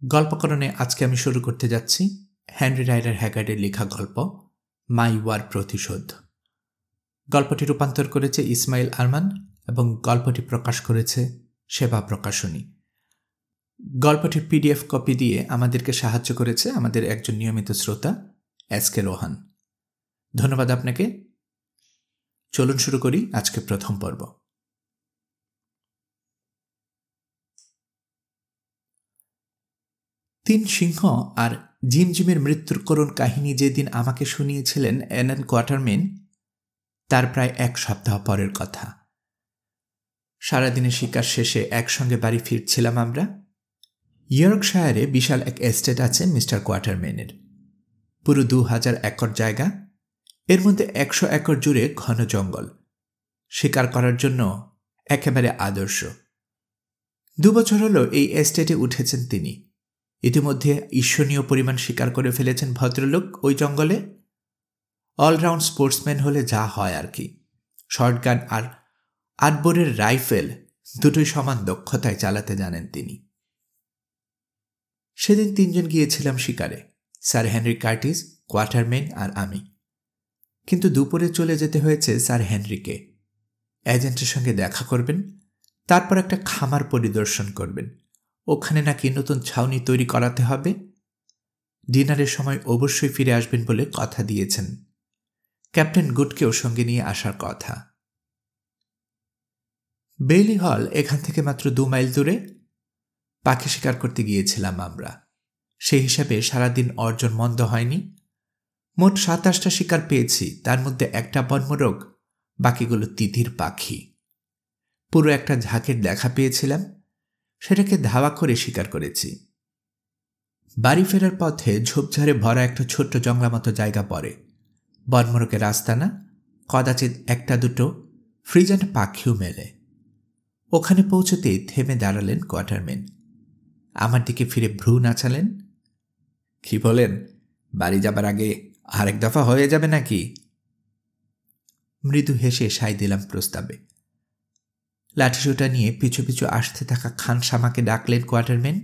গল্পকরণে আজকে আমি শুরু করতে যাচ্ছি হেনরি রাইডার হ্যাগার্ডের লেখা গল্প মাই ওয়ার প্রতিশোধ। গল্পটি রূপান্তর করেছে ইসমাইল আরমান এবং গল্পটি প্রকাশ করেছে সেবা প্রকাশনী। গল্পটির পিডিএফ কপি দিয়ে আমাদেরকে সাহায্য করেছে আমাদের একজন নিয়মিত শ্রোতা এসকে রোহান। ধন্যবাদ আপনাকে। চলুন শুরু করি আজকে প্রথম পর্ব। তিন সিংহ আর জিমজিমের মৃত্যুর করুণ কাহিনী যেদিন আমাকে শুনিয়েছিলেন অ্যালান কোয়াটারমেন, তার প্রায় এক সপ্তাহ পরের কথা। সারাদিনের শিকার শেষে একসঙ্গে বাড়ি ফিরছিলাম আমরা। ইয়র্কশায়ারে বিশাল এক এস্টেট আছে মিস্টার কোয়াটারমেনের, পুরো 2000 একর জায়গা। এর মধ্যে 100 একর জুড়ে ঘন জঙ্গল, শিকার করার জন্য একেবারে আদর্শ। 2 বছর হলো এই এস্টেটে উঠেছেন তিনি। ইতিমধ্যে ঈর্ষণীয় পরিমাণ শিকার করে ফেলেছেন ভদ্রলোক ওই জঙ্গলে। অলরাউন্ড স্পোর্টসম্যান হলে যা হয় আর কি। শর্টগান আর 8 বোরের রাইফেল দুটোই সমান দক্ষতায় চালাতে জানেন তিনি। সেদিন 3 জন গিয়েছিলাম শিকারে, স্যার হেনরি কার্টিস, কোয়াটারমেন আর আমি। কিন্তু দুপুরে চলে যেতে হয়েছে স্যার হেনরিকে। এজেন্টের সঙ্গে দেখা করবেন, তারপর একটা খামার পরিদর্শন করবেন। ওখানে নাকি নতুন ছাউনি তৈরি করাতে হবে। ডিনারের সময় অবশ্যই ফিরে আসবেন বলে কথা দিয়েছেন। ক্যাপ্টেন গুডকেও সঙ্গে নিয়ে আসার কথা। বেইলি হল এখান থেকে মাত্র 2 মাইল দূরে। পাখি শিকার করতে গিয়েছিলাম আমরা। সেই হিসাবে সারাদিন অর্জন মন্দ হয়নি। মোট 27টা শিকার পেয়েছি, তার মধ্যে একটা বনমোরগ, বাকিগুলো তিতির পাখি। পুরো একটা ঝাঁকের দেখা পেয়েছিলাম, সেটাকে ধাওয়া করে শিকার করেছি। বাড়ি ফেরার পথে ঝোপঝাড়ে ভরা একটা ছোট্ট জংলা মতো জায়গা পড়ে। বনমোরগের আস্তানা, কদাচিৎ একটা দুটো ফ্রিজেন্ট পাখিও মেলে। ওখানে পৌঁছতেই থেমে দাঁড়ালেন কোয়াটারমেন। আমার দিকে ফিরে ভ্রু নাচালেন। কি বলেন, বাড়ি যাবার আগে আরেক দফা হয়ে যাবে নাকি? মৃদু হেসে সায় দিলাম প্রস্তাবে। লাঠিসোঁটা নিয়ে পিছু পিছু আসতে থাকা খানসামাকে ডাকলেন কোয়াটারমেন।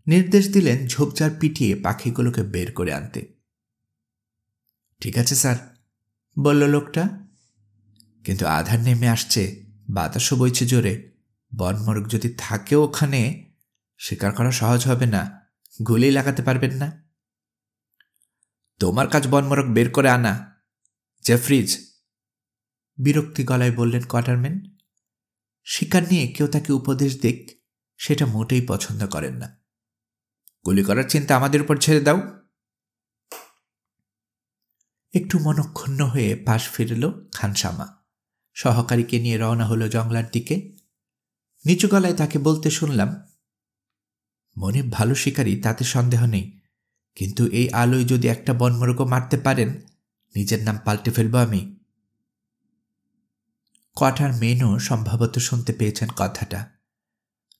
নির্দেশ দিলেন ঝোপঝাড় পিটিয়ে পাখিগুলোকে বের করে আনতে। ঠিক আছে স্যার, বলল লোকটা। কিন্তু আধার নেমে আসছে, বাতাসও বইছে জোরে। বনমোরগ যদি থাকে ওখানে, শিকার করা সহজ হবে না। গুলি লাগাতে পারবেন না। তোমার কাজ বনমোরগ বের করে আনা, জেফ্রিজ, বিরক্তি গলায় বললেন কোয়াটারমেন। শিকার নিয়ে কেউ তাকে উপদেশ দিক, সেটা মোটেই পছন্দ করেন না। গুলি করার চিন্তা আমাদের উপর ছেড়ে দাও। একটু মনক্ষুণ্ণ হয়ে পাশ ফিরল খানসামা। সহকারীকে নিয়ে রওনা হলো জংলার দিকে। নিচু গলায় তাকে বলতে শুনলাম, মনে ভালো শিকারী, তাতে সন্দেহ নেই, কিন্তু এই আলোয় যদি একটা বনমোরগও মারতে পারেন, নিজের নাম পাল্টে ফেলব আমি। কোয়াটারমেনও সম্ভবত শুনতে পেয়েছেন কথাটা,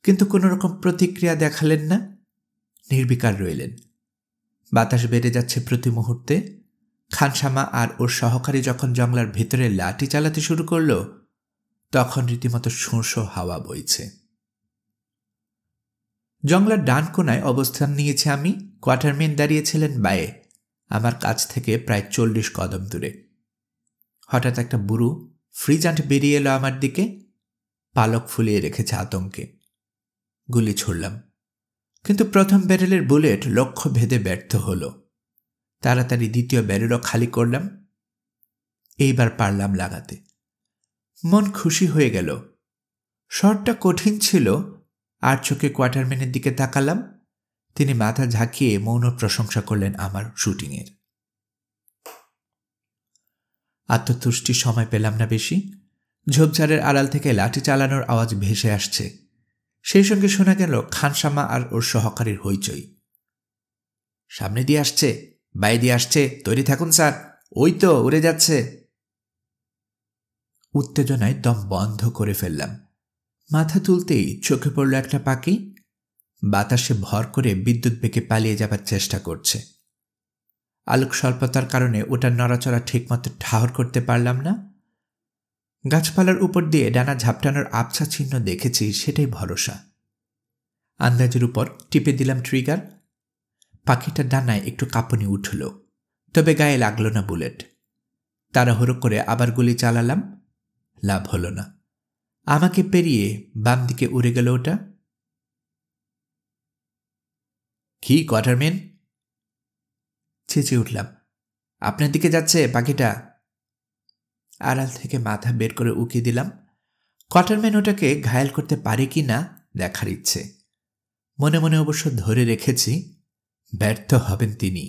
কিন্তু কোনো রকম প্রতিক্রিয়া দেখালেন না। নির্বিকার রইলেন। বাতাস বেড়ে যাচ্ছে প্রতি মুহূর্তে। খানসামা আর ওর সহকারী যখন জংলার ভেতরে লাঠি চালাতে শুরু করল, তখন রীতিমতো শোঁসো হাওয়া বইছে। জংলার ডান কোনায় অবস্থান নিয়েছে আমি। কোয়াটারমেন দাঁড়িয়েছিলেন বায়ে, আমার কাছ থেকে প্রায় 40 কদম দূরে। হঠাৎ একটা বুড়ো ফ্রিজান্ট বেরিয়ে এলো আমার দিকে। পালক ফুলিয়ে রেখেছে আতঙ্কে। গুলি ছুড়লাম, কিন্তু প্রথম ব্যারেলের বুলেট লক্ষ্য ভেদে ব্যর্থ হল। তাড়াতাড়ি দ্বিতীয় ব্যারেলও খালি করলাম। এইবার পারলাম লাগাতে। মন খুশি হয়ে গেল। শটটা কঠিন ছিল। আর চোখে কোয়াটারমেনের দিকে তাকালাম। তিনি মাথা ঝাঁকিয়ে মৌন প্রশংসা করলেন আমার শুটিংয়ের। আত্মতুষ্টির সময় পেলাম না বেশি। ঝোপঝাড়ের আড়াল থেকে লাঠি চালানোর আওয়াজ ভেসে আসছে। সেই সঙ্গে শোনা গেল খানসামা আর ওর সহকারীর হইচই। সামনে দিয়ে আসছে, বাইরে দিয়ে আসছে, তৈরি থাকুন স্যার, ওই তো উড়ে যাচ্ছে। উত্তেজনায় দম বন্ধ করে ফেললাম। মাথা তুলতেই চোখে পড়ল একটা পাখি। বাতাসে ভর করে বিদ্যুৎ বেগে পালিয়ে যাবার চেষ্টা করছে। আলোক স্বল্পতার কারণে ওটার নড়াচড়া ঠিকমতো ঠাহর করতে পারলাম না। গাছপালার উপর দিয়ে ডানা ঝাপটানোর আবছা চিহ্ন দেখেছি, সেটাই ভরসা। আন্দাজের উপর টিপে দিলাম ট্রিগার। পাখিটার ডানায় একটু কাঁপুনি উঠল, তবে গায়ে লাগল না বুলেট। তাড়াহুড়ো করে আবার গুলি চালালাম, লাভ হলো না। আমাকে পেরিয়ে বাম দিকে উড়ে গেল ওটা। কি কোয়ার্টারম্যান? চেঁচিয়ে উঠলাম। আপনার দিকে যাচ্ছে পাখিটা। আড়াল থেকে মাথা বের করে উকি দিলাম। কোয়ার্টারম্যান ওটাকে ঘায়েল করতে পারে কি না দেখার ইচ্ছে। মনে মনে অবশ্য ধরে রেখেছি ব্যর্থ হবেন তিনি।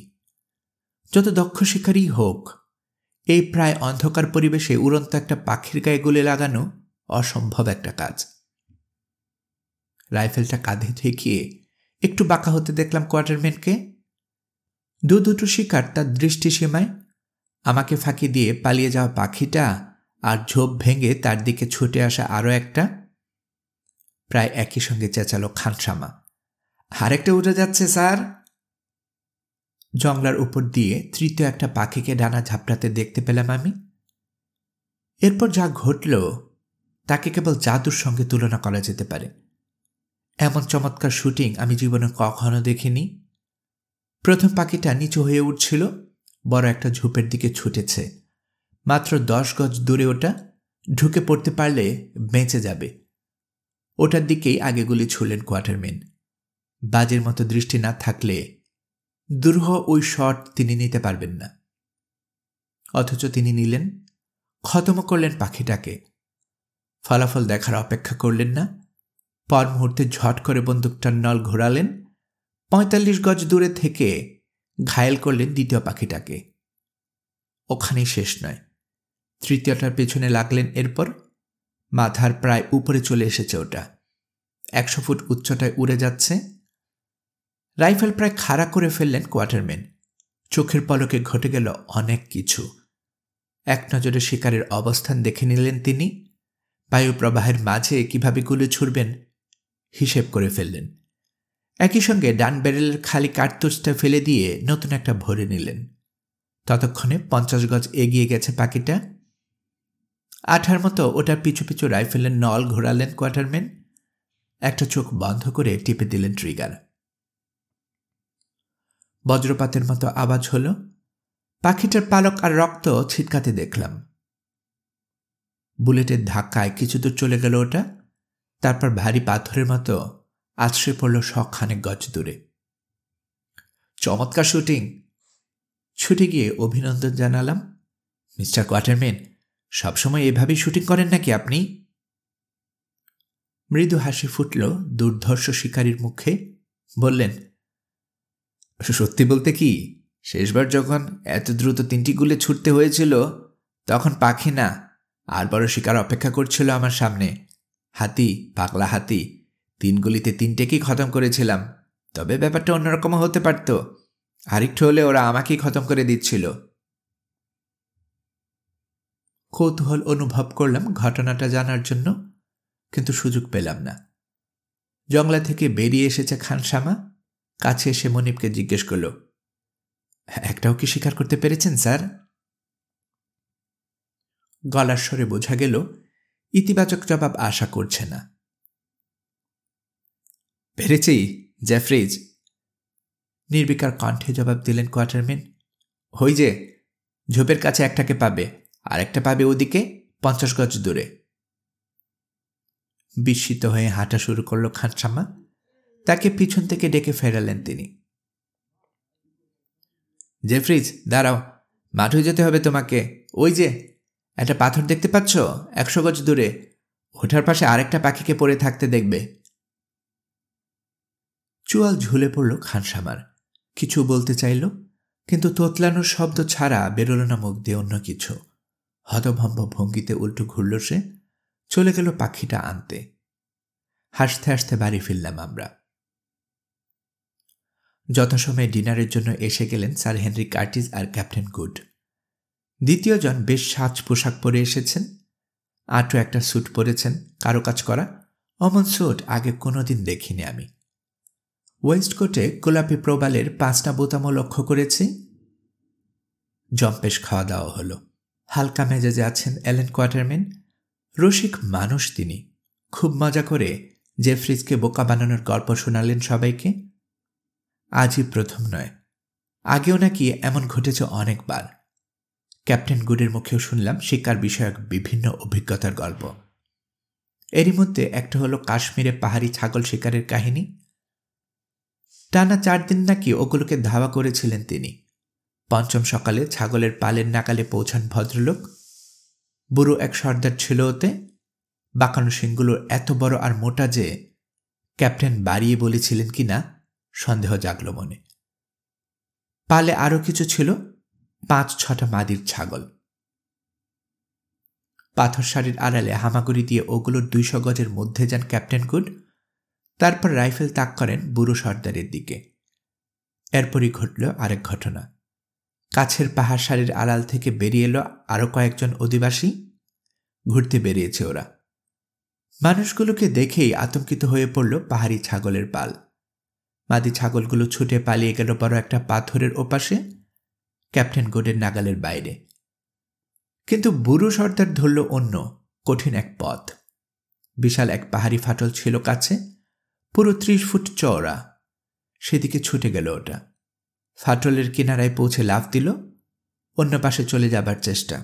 যত দক্ষ শিকারী হোক, এই প্রায় অন্ধকার পরিবেশে উড়ন্ত একটা পাখির গায়ে গুলি লাগানো অসম্ভব একটা কাজ। রাইফেলটা কাঁধে ঠেকিয়ে একটু বাঁকা হতে দেখলাম কোয়ার্টারম্যানকে। দুটো শিকার তার দৃষ্টিসীমায়। আমাকে ফাঁকি দিয়ে পালিয়ে যাওয়া পাখিটা আর ঝোপ ভেঙে তার দিকে ছুটে আসা আরও একটা। প্রায় একই সঙ্গে চেঁচালো খানসামা, আরেকটা উড়ে যাচ্ছে স্যার। জংলার উপর দিয়ে তৃতীয় একটা পাখিকে ডানা ঝাপটাতে দেখতে পেলাম আমি। এরপর যা ঘটল তাকে কেবল জাদুর সঙ্গে তুলনা করা যেতে পারে। এমন চমৎকার শুটিং আমি জীবনে কখনো দেখিনি। প্রথম পাখিটা নিচু হয়ে উঠছিল, বড় একটা ঝোপের দিকে ছুটেছে। মাত্র 10 গজ দূরে ওটা, ঢুকে পড়তে পারলে বেঁচে যাবে। ওটার দিকেই আগে গুলি ছুড়লেন কোয়ার্টারম্যান। বাজের মতো দৃষ্টি না থাকলে দুরূহ ওই শট তিনি নিতে পারবেন না। অথচ তিনি নিলেন, খতম করলেন পাখিটাকে। ফলাফল দেখার অপেক্ষা করলেন না, পর মুহূর্তে ঝট করে বন্দুকটার নল ঘোরালেন। 45 গজ দূরে থেকে ঘায়েল করলেন দ্বিতীয় পাখিটাকে। ওখানেই শেষ নয়, তৃতীয়টার পেছনে লাগলেন। এরপর মাথার প্রায় উপরে চলে এসেছে ওটা, 100 ফুট উচ্চতায় উড়ে যাচ্ছে। রাইফেল প্রায় খাড়া করে ফেললেন কোয়ার্টারম্যান। চোখের পলকে ঘটে গেল অনেক কিছু। এক নজরে শিকারের অবস্থান দেখে নিলেন তিনি। বায়ুপ্রবাহের মাঝে কিভাবে গুলি ছুড়বেন হিসেব করে ফেললেন। একই সঙ্গে ডান ব্যারেলের খালি কার্তুজটা ফেলে দিয়ে নতুন একটা ভরে নিলেন। ততক্ষণে 50 গজ এগিয়ে গেছে পাখিটা। আঠার মতো ওটার পিছু পিছু রাইফেলের নল ঘোরালেন কোয়ার্টারম্যান। একটা চোখ বন্ধ করে টিপে দিলেন ট্রিগার। বজ্রপাতের মতো আওয়াজ হলো। পাখিটার পালক আর রক্ত ছিটকাতে দেখলাম। বুলেটের ধাক্কায় কিছু দূর চলে গেল ওটা, তারপর ভারী পাথরের মতো আছড়ে পড়ল শখানেক গজ দূরে। চমৎকার শুটিং। ছুটে গিয়ে অভিনন্দন জানালাম। মিস্টার কোয়ার্টারম্যান, সবসময় এভাবেই শুটিং করেন নাকি আপনি? মৃদু হাসি ফুটল দুর্ধর্ষ শিকারীর মুখে। বললেন, সত্যি বলতে কি, শেষবার যখন এত দ্রুত 3টি গুলি ছুটতে হয়েছিল তখন পাখি না, আর বড় শিকার অপেক্ষা করছিল আমার সামনে। হাতি, পাগলা হাতি। 3 গুলিতে 3টেকেই খতম করেছিলাম। তবে ব্যাপারটা অন্যরকমও হতে পারত। আরেকটু হলে ওরা আমাকেই খতম করে দিচ্ছিল। কৌতূহল অনুভব করলাম ঘটনাটা জানার জন্য, কিন্তু সুযোগ পেলাম না। জংলা থেকে বেরিয়ে এসেছে খানসামা। কাছে এসে মনিবকে জিজ্ঞেস করল, একটাও কি শিকার করতে পেরেছেন স্যার? গলার স্বরে বোঝা গেল ইতিবাচক জবাব আশা করছে না। পেরেছি জেফ্রিজ, নির্বিকার কণ্ঠে জবাব দিলেন কোয়ার্টারম্যান। হই যে ঝোপের কাছে একটাকে পাবে, আর একটা পাবে ওদিকে 50 গজ দূরে। বিস্মিত হয়ে হাঁটা শুরু করল খানসামা। তাকে পিছন থেকে ডেকে ফেরালেন তিনি। জেফ্রিজ, দাঁড়াও, মাঠে যেতে হবে তোমাকে। ওই যে একটা পাথর দেখতে পাচ্ছ 100 গজ দূরে, ওঠার পাশে আরেকটা পাখিকে পড়ে থাকতে দেখবে। চুয়াল ঝুলে পড়ল খানসামার। কিছু বলতে চাইল, কিন্তু তোতলানোর শব্দ ছাড়া বেরোল না মুখ দিয়ে অন্য কিছু। হতভম্ব ভঙ্গিতে উল্টো ঘুরল সে। চলে গেল পাখিটা আনতে। হাসতে হাসতে বাড়ি ফিরলাম আমরা। যথাসময়ে ডিনারের জন্য এসে গেলেন স্যার হেনরি কার্টিস আর ক্যাপ্টেন গুড। দ্বিতীয়জন বেশ সাজ পোশাক পরে এসেছেন। আটো একটা স্যুট পরেছেন, কারুকাজ করা। অমন স্যুট আগে কোনোদিন দেখিনি আমি। ওয়েস্টকোটে গোলাপি প্রবালের 5টা বোতামও লক্ষ্য করেছি। জম্পেশ খাওয়া দাওয়া হলো। হালকা মেজাজে আছেন এলেন কোয়ার্টারম্যান। রসিক মানুষ তিনি। খুব মজা করে জেফ্রিজকে বোকা বানানোর গল্প শোনালেন সবাইকে। আজই প্রথম নয়, আগেও নাকি এমন ঘটেছে অনেকবার। ক্যাপ্টেন গুডের মুখেও শুনলাম শিকার বিষয়ক বিভিন্ন অভিজ্ঞতার গল্প। এরই মধ্যে একটা হলো কাশ্মীরে পাহাড়ি ছাগল শিকারের কাহিনী। টানা 4 দিন নাকি ওগুলোকে ধাওয়া করেছিলেন তিনি। পঞ্চম সকালে ছাগলের পালের নাগালে পৌঁছান ভদ্রলোক। বুড়ো এক সর্দার ছিল ওতে। বাঁকানো শিংগুলো এত বড় আর মোটা যে ক্যাপ্টেন বাড়িয়ে বলেছিলেন কিনা সন্দেহ জাগল মনে। পালে আরও কিছু ছিল, 5-6টা মাদির ছাগল। পাথর সারির আড়ালে হামাগুড়ি দিয়ে ওগুলোর 200 গজের মধ্যে যান ক্যাপ্টেন গুড। তারপর রাইফেল তাক করেন বুড়ো সর্দারের দিকে। এরপরই ঘটল আরেক ঘটনা। কাছের পাহাড় সারির আড়াল থেকে বেরিয়ে এলো আরও কয়েকজন অধিবাসী। ঘুরতে বেরিয়েছে ওরা। মানুষগুলোকে দেখেই আতঙ্কিত হয়ে পড়ল পাহাড়ি ছাগলের পাল। মাদি ছাগলগুলো ছুটে পালিয়ে গেল বড় একটা পাথরের ওপাশে, ক্যাপ্টেন গুডের নাগালের বাইরে। কিন্তু বুড়ো সর্দার ধরল অন্য কঠিন এক পথ। বিশাল এক পাহাড়ি ফাটল ছিল কাছে, পুরো 30 ফুট চওড়া। সেদিকে ছুটে গেল ওটা। ফাটলের কিনারায় পৌঁছে লাফ দিল, অন্য পাশে চলে যাবার চেষ্টা।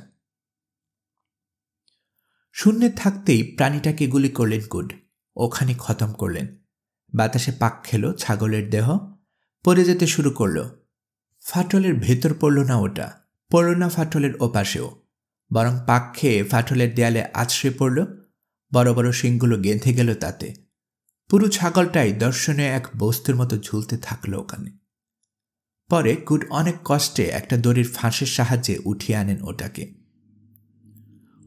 শূন্যে থাকতেই প্রাণীটাকে গুলি করলেন গুড, ওখানে খতম করলেন। বাতাসে পাক খেল ছাগলের দেহ, পড়ে যেতে শুরু করল। ফাটলের ভেতর পড়ল না ওটা, পড়ল না ফাটলের ওপাশেও, বরং পাক খেয়ে ফাটলের দেয়ালে আছড়ে পড়ল। বড় বড় শিংগুলো গেঁথে গেল তাতে। পুরো ছাগলটাই দর্শনীয় এক বস্তুর মতো ঝুলতে থাকল ওখানে। পরে গুড অনেক কষ্টে একটা দড়ির ফাঁসের সাহায্যে উঠিয়ে আনেন ওটাকে।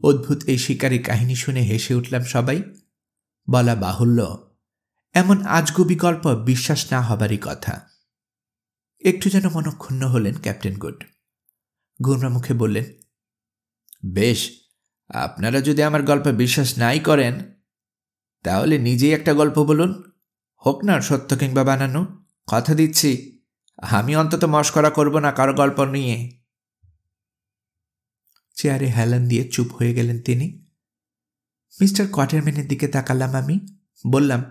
অদ্ভুত এই শিকারী কাহিনী শুনে হেসে উঠলাম সবাই। বলা বাহুল্য, এমন আজগুবি গল্প বিশ্বাস না হবারই কথা। একটু যেন মনক্ষুণ্ণ হলেন ক্যাপ্টেন গুড। গুমরা মুখে বললেন, বেশ, আপনারা যদি আমার গল্প বিশ্বাস নাই করেন তাহলে নিজেই একটা গল্প বলুন, হোক না সত্য কিংবা বানানো। কথা দিচ্ছি আমি অন্তত মশকরা করব না কারো গল্প নিয়ে। চেয়ারে হেলান দিয়ে চুপ হয়ে গেলেন তিনি। মিস্টার কোয়াটারম্যানের দিকে তাকালাম আমি। বললাম,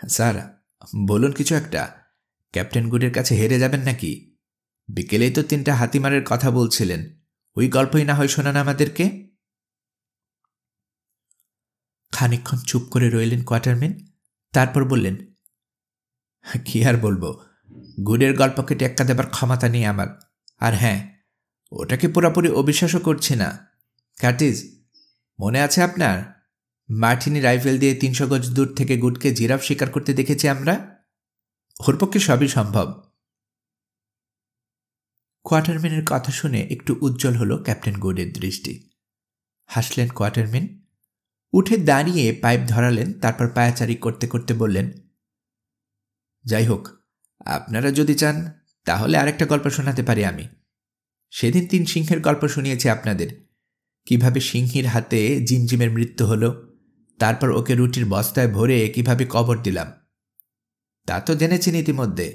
স্যার বলুন কিছু একটা। ক্যাপ্টেন গুডের কাছে হেরে যাবেন নাকি? বিকেলেই তো 3টা হাতিমারের কথা বলছিলেন, ওই গল্পই না হয় শোনান আমাদেরকে। খানিকক্ষণ চুপ করে রইলেন কোয়াটারম্যান, তারপর বললেন, কি আর বলবো, গুডের গল্পকে টেক্কা দেবার ক্ষমতা নেই আমার। আর হ্যাঁ, ওটাকে পুরোপুরি অবিশ্বাসও করছি না। কার্টিজ, মনে আছে আপনার, মার্টিনি রাইফেল দিয়ে 300 গজ দূর থেকে গুডকে জিরাফ শিকার করতে দেখেছি আমরা। ওর পক্ষে সবই সম্ভব। কোয়াটারম্যানের কথা শুনে একটু উজ্জ্বল হলো ক্যাপ্টেন গুডের দৃষ্টি। হাসলেন কোয়াটারম্যান, উঠে দাঁড়িয়ে পাইপ ধরালেন, তারপর পায়াচারি করতে করতে বললেন, যাই হোক, আপনারা যদি চান তাহলে আরেকটা গল্প শোনাতে পারি আমি। সেদিন 3 সিংহের গল্প শুনিয়েছি আপনাদের, কিভাবে সিংহীর হাতে জিমজিমের মৃত্যু হলো, তারপর ওকে রুটির বস্তায় ভরে কিভাবে কবর দিলাম, তা তো জেনেছেন ইতিমধ্যে।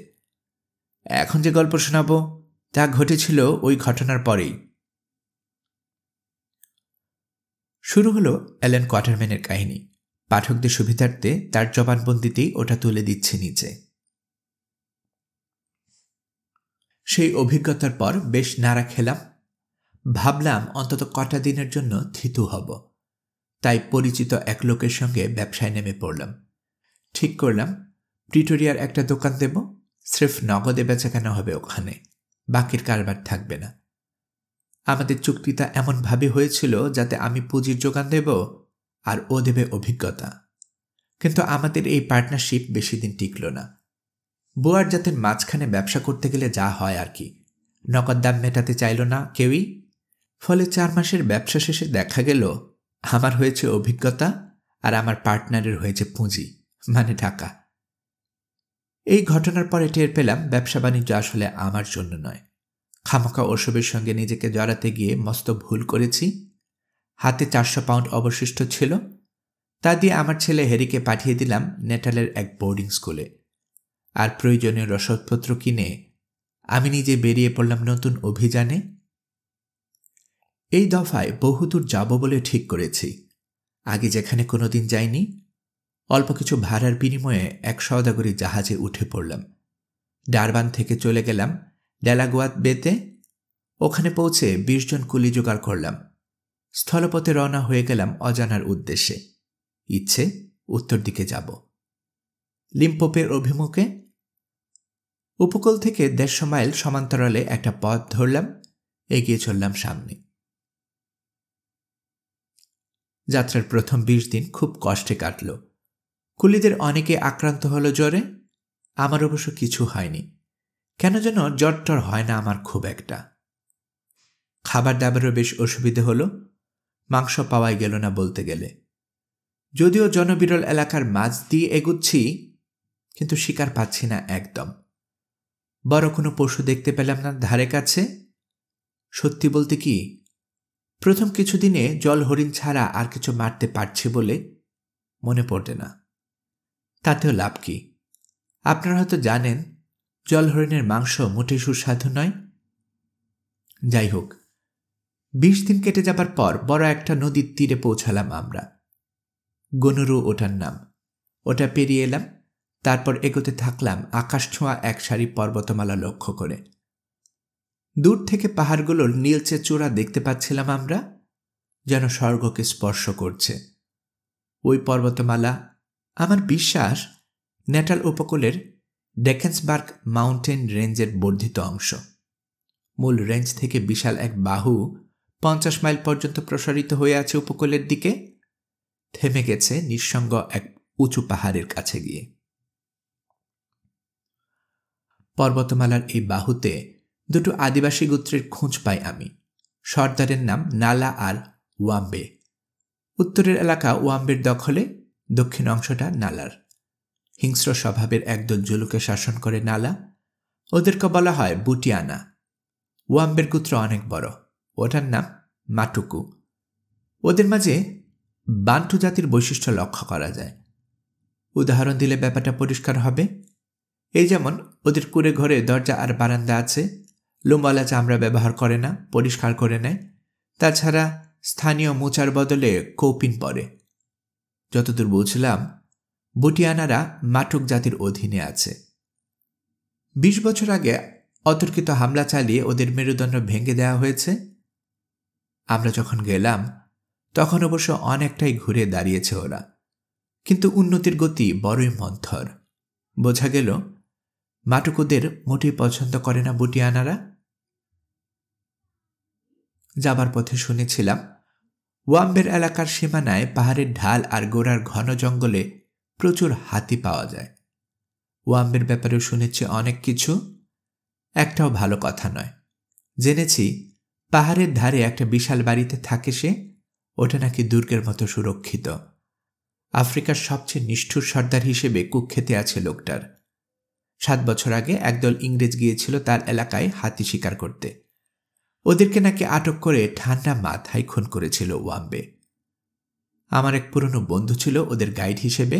এখন যে গল্প শোনাবো তা ঘটেছিল ওই ঘটনার পরেই। শুরু হলো অ্যালেন কোয়াটারম্যানের কাহিনী। পাঠকদের সুবিধার্থে তার জবানবন্দিতেই ওটা তুলে দিচ্ছে নিচে। সেই অভিজ্ঞতার পর বেশ নাড়া খেলাম। ভাবলাম অন্তত কটা দিনের জন্য থিতু হব। তাই পরিচিত এক লোকের সঙ্গে ব্যবসায় নেমে পড়লাম। ঠিক করলাম প্রিটোরিয়ার একটা দোকান দেব, স্রেফ নগদে বেচাকেনা হবে ওখানে, বাকির কারবার থাকবে না। আমাদের চুক্তিটা এমনভাবে হয়েছিল যাতে আমি পুঁজির যোগান দেব আর ও দেবে অভিজ্ঞতা। কিন্তু আমাদের এই পার্টনারশিপ বেশি দিন টিকল না। বোয়ার জাতের মাঝখানে ব্যবসা করতে গেলে যা হয় আর কি, নগদ দাম মেটাতে চাইল না কেউই। ফলে 4 মাসের ব্যবসা শেষে দেখা গেল আমার হয়েছে অভিজ্ঞতা আর আমার পার্টনারের হয়েছে পুঁজি, মানে টাকা। এই ঘটনার পরে টের পেলাম ব্যবসা বাণিজ্য আসলে আমার জন্য নয়। খামোখা ওসবের সঙ্গে নিজেকে জড়াতে গিয়ে মস্ত ভুল করেছি। হাতে 400 পাউন্ড অবশিষ্ট ছিল, তা দিয়ে আমার ছেলে হ্যারিকে পাঠিয়ে দিলাম নেটালের এক বোর্ডিং স্কুলে। আর প্রয়োজনীয় রসদপত্র কিনে আমি নিজে বেরিয়ে পড়লাম নতুন অভিযানে। এই দফায় বহুদূর যাব বলে ঠিক করেছি, আগে যেখানে কোনোদিন যাইনি। অল্প কিছু ভাড়ার বিনিময়ে এক সওদাগরি জাহাজে উঠে পড়লাম। ডারবান থেকে চলে গেলাম ডেলাগুয়াত বেতে। ওখানে পৌঁছে 20 জন কুলি জোগাড় করলাম। স্থলপথে রওনা হয়ে গেলাম অজানার উদ্দেশ্যে। ইচ্ছে উত্তর দিকে যাব, লিম্পোপের অভিমুখে। উপকূল থেকে 150 মাইল সমান্তরালে একটা পথ ধরলাম, এগিয়ে চললাম সামনে। যাত্রার প্রথম 20 দিন খুব কষ্টে কাটল। কুলিদের অনেকে আক্রান্ত হলো জ্বরে। আমার অবশ্য কিছু হয়নি। কেন যেন জ্বর হয় না আমার খুব একটা। খাবার দাবারও বেশ অসুবিধে হলো। মাংস পাওয়াই গেল না বলতে গেলে। যদিও জনবিরল এলাকার মাছ দিয়ে এগুচ্ছি, কিন্তু শিকার পাচ্ছি না একদম। বড় কোনো পশু দেখতে পেলাম না ধারে কাছে। সত্যি বলতে কি, প্রথম কিছুদিনে জল হরিণ ছাড়া আর কিছু মারতে পারছি বলে মনে পড়ে না। তাতেও লাভ কি? আপনারা হয়তো জানেন, জল হরিণের মাংস মোটেই সুস্বাদু নয়। যাই হোক, 20 দিন কেটে যাবার পর বড় একটা নদীর তীরে পৌঁছালাম আমরা। গনুরু ওটার নাম। ওটা পেরিয়ে এলাম। তারপর এগোতে থাকলাম আকাশ ছোঁয়া এক সারি পর্বতমালা লক্ষ্য করে। দূর থেকে পাহাড়গুলোর নীলচে চূড়া দেখতে পাচ্ছিলাম আমরা, যেন স্বর্গকে স্পর্শ করছে। ওই পর্বতমালা আমার বিশ্বাস নেটাল উপকূলের ডেকেন্সবার্গ মাউন্টেন রেঞ্জের বর্ধিত অংশ। মূল রেঞ্জ থেকে বিশাল এক বাহু 50 মাইল পর্যন্ত প্রসারিত হয়ে আছে উপকূলের দিকে, থেমে গেছে নিঃসঙ্গ এক উঁচু পাহাড়ের কাছে গিয়ে। পর্বতমালার এই বাহুতে দুটো আদিবাসী গোত্রের খোঁজ পাই আমি। সর্দারের নাম নালা আর ওয়াম্বে। উত্তরের এলাকা ওয়াম্বের দখলে, দক্ষিণ অংশটা নালার। হিংস্র স্বভাবের একদল জুলুকে শাসন করে নালা। ওদেরকে বলা হয় বুটিয়ানা। ওয়াম্বের গোত্র অনেক বড়, ওটার নাম মাটুকু। ওদের মাঝে বান্টু জাতির বৈশিষ্ট্য লক্ষ্য করা যায়। উদাহরণ দিলে ব্যাপারটা পরিষ্কার হবে। এই যেমন ওদের কুড়ে ঘরে দরজা আর বারান্দা আছে, লোমওয়ালা চামড়া ব্যবহার করে না, পরিষ্কার করে নেয়। তাছাড়া স্থানীয় মোচার বদলে কৌপিন পরে। যতদূর বুঝলাম, বুটিয়ানারা মাটুক জাতির অধীনে আছে। 20 বছর আগে অতর্কিত হামলা চালিয়ে ওদের মেরুদণ্ড ভেঙে দেওয়া হয়েছে। আমরা যখন গেলাম তখন অবশ্য অনেকটাই ঘুরে দাঁড়িয়েছে ওরা, কিন্তু উন্নতির গতি বড়ই মন্থর। বোঝা গেল মাটুকুদের মোটেই পছন্দ করে না বুটিয়ানারা। যাবার পথে শুনেছিলাম ওয়াম্বের এলাকার সীমানায় পাহাড়ের ঢাল আর গোড়ার ঘন জঙ্গলে প্রচুর হাতি পাওয়া যায়। ওয়াম্বের ব্যাপারেও শুনেছি অনেক কিছু, একটাও ভালো কথা নয়। জেনেছি পাহাড়ের ধারে একটা বিশাল বাড়িতে থাকে সে, ওটা নাকি দুর্গের মতো সুরক্ষিত। আফ্রিকার সবচেয়ে নিষ্ঠুর সর্দার হিসেবে কুখ্যাতি আছে লোকটার। 7 বছর আগে একদল ইংরেজ গিয়েছিল তার এলাকায় হাতি শিকার করতে। ওদেরকে নাকি আটক করে ঠান্ডা মাথায় খুন করেছিল ওয়াম্বে। আমার এক পুরনো বন্ধু ছিল ওদের গাইড হিসেবে,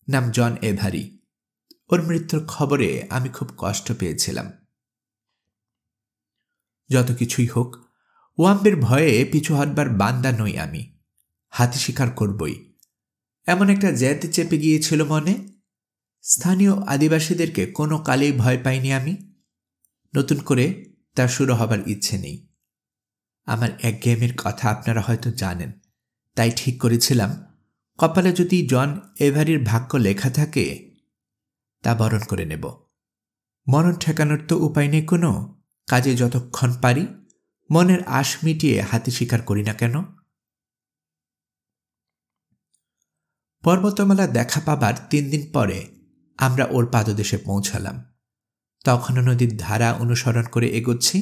নাম জন এভারি। ওর মৃত্যুর খবরে আমি খুব কষ্ট পেয়েছিলাম। যত কিছুই হোক, ওয়াম্বের ভয়ে পিছু হটবার বান্দা নই আমি। হাতি শিকার করবই, এমন একটা জেদ চেপে গিয়েছিল মনে। স্থানীয় আদিবাসীদেরকে কোনো কালেই ভয় পাইনি আমি। নতুন করে তা শুরু হবার ইচ্ছে নেই। আমার একঘেয়েমির কথা আপনারা হয়তো জানেন, তাই ঠিক করেছিলাম কপালে যদি জন এভারির ভাগ্য লেখা থাকে তা বরণ করে নেব। মরণ ঠেকানোর তো উপায় নেই কোনো, কাজে যতক্ষণ পারি মনের আশ মিটিয়ে হাতি শিকার করি না কেন। পর্বতমালা দেখা পাবার 3 দিন পরে আমরা ওর পাদদেশে পৌঁছালাম। তখনও নদীর ধারা অনুসরণ করে এগোচ্ছি।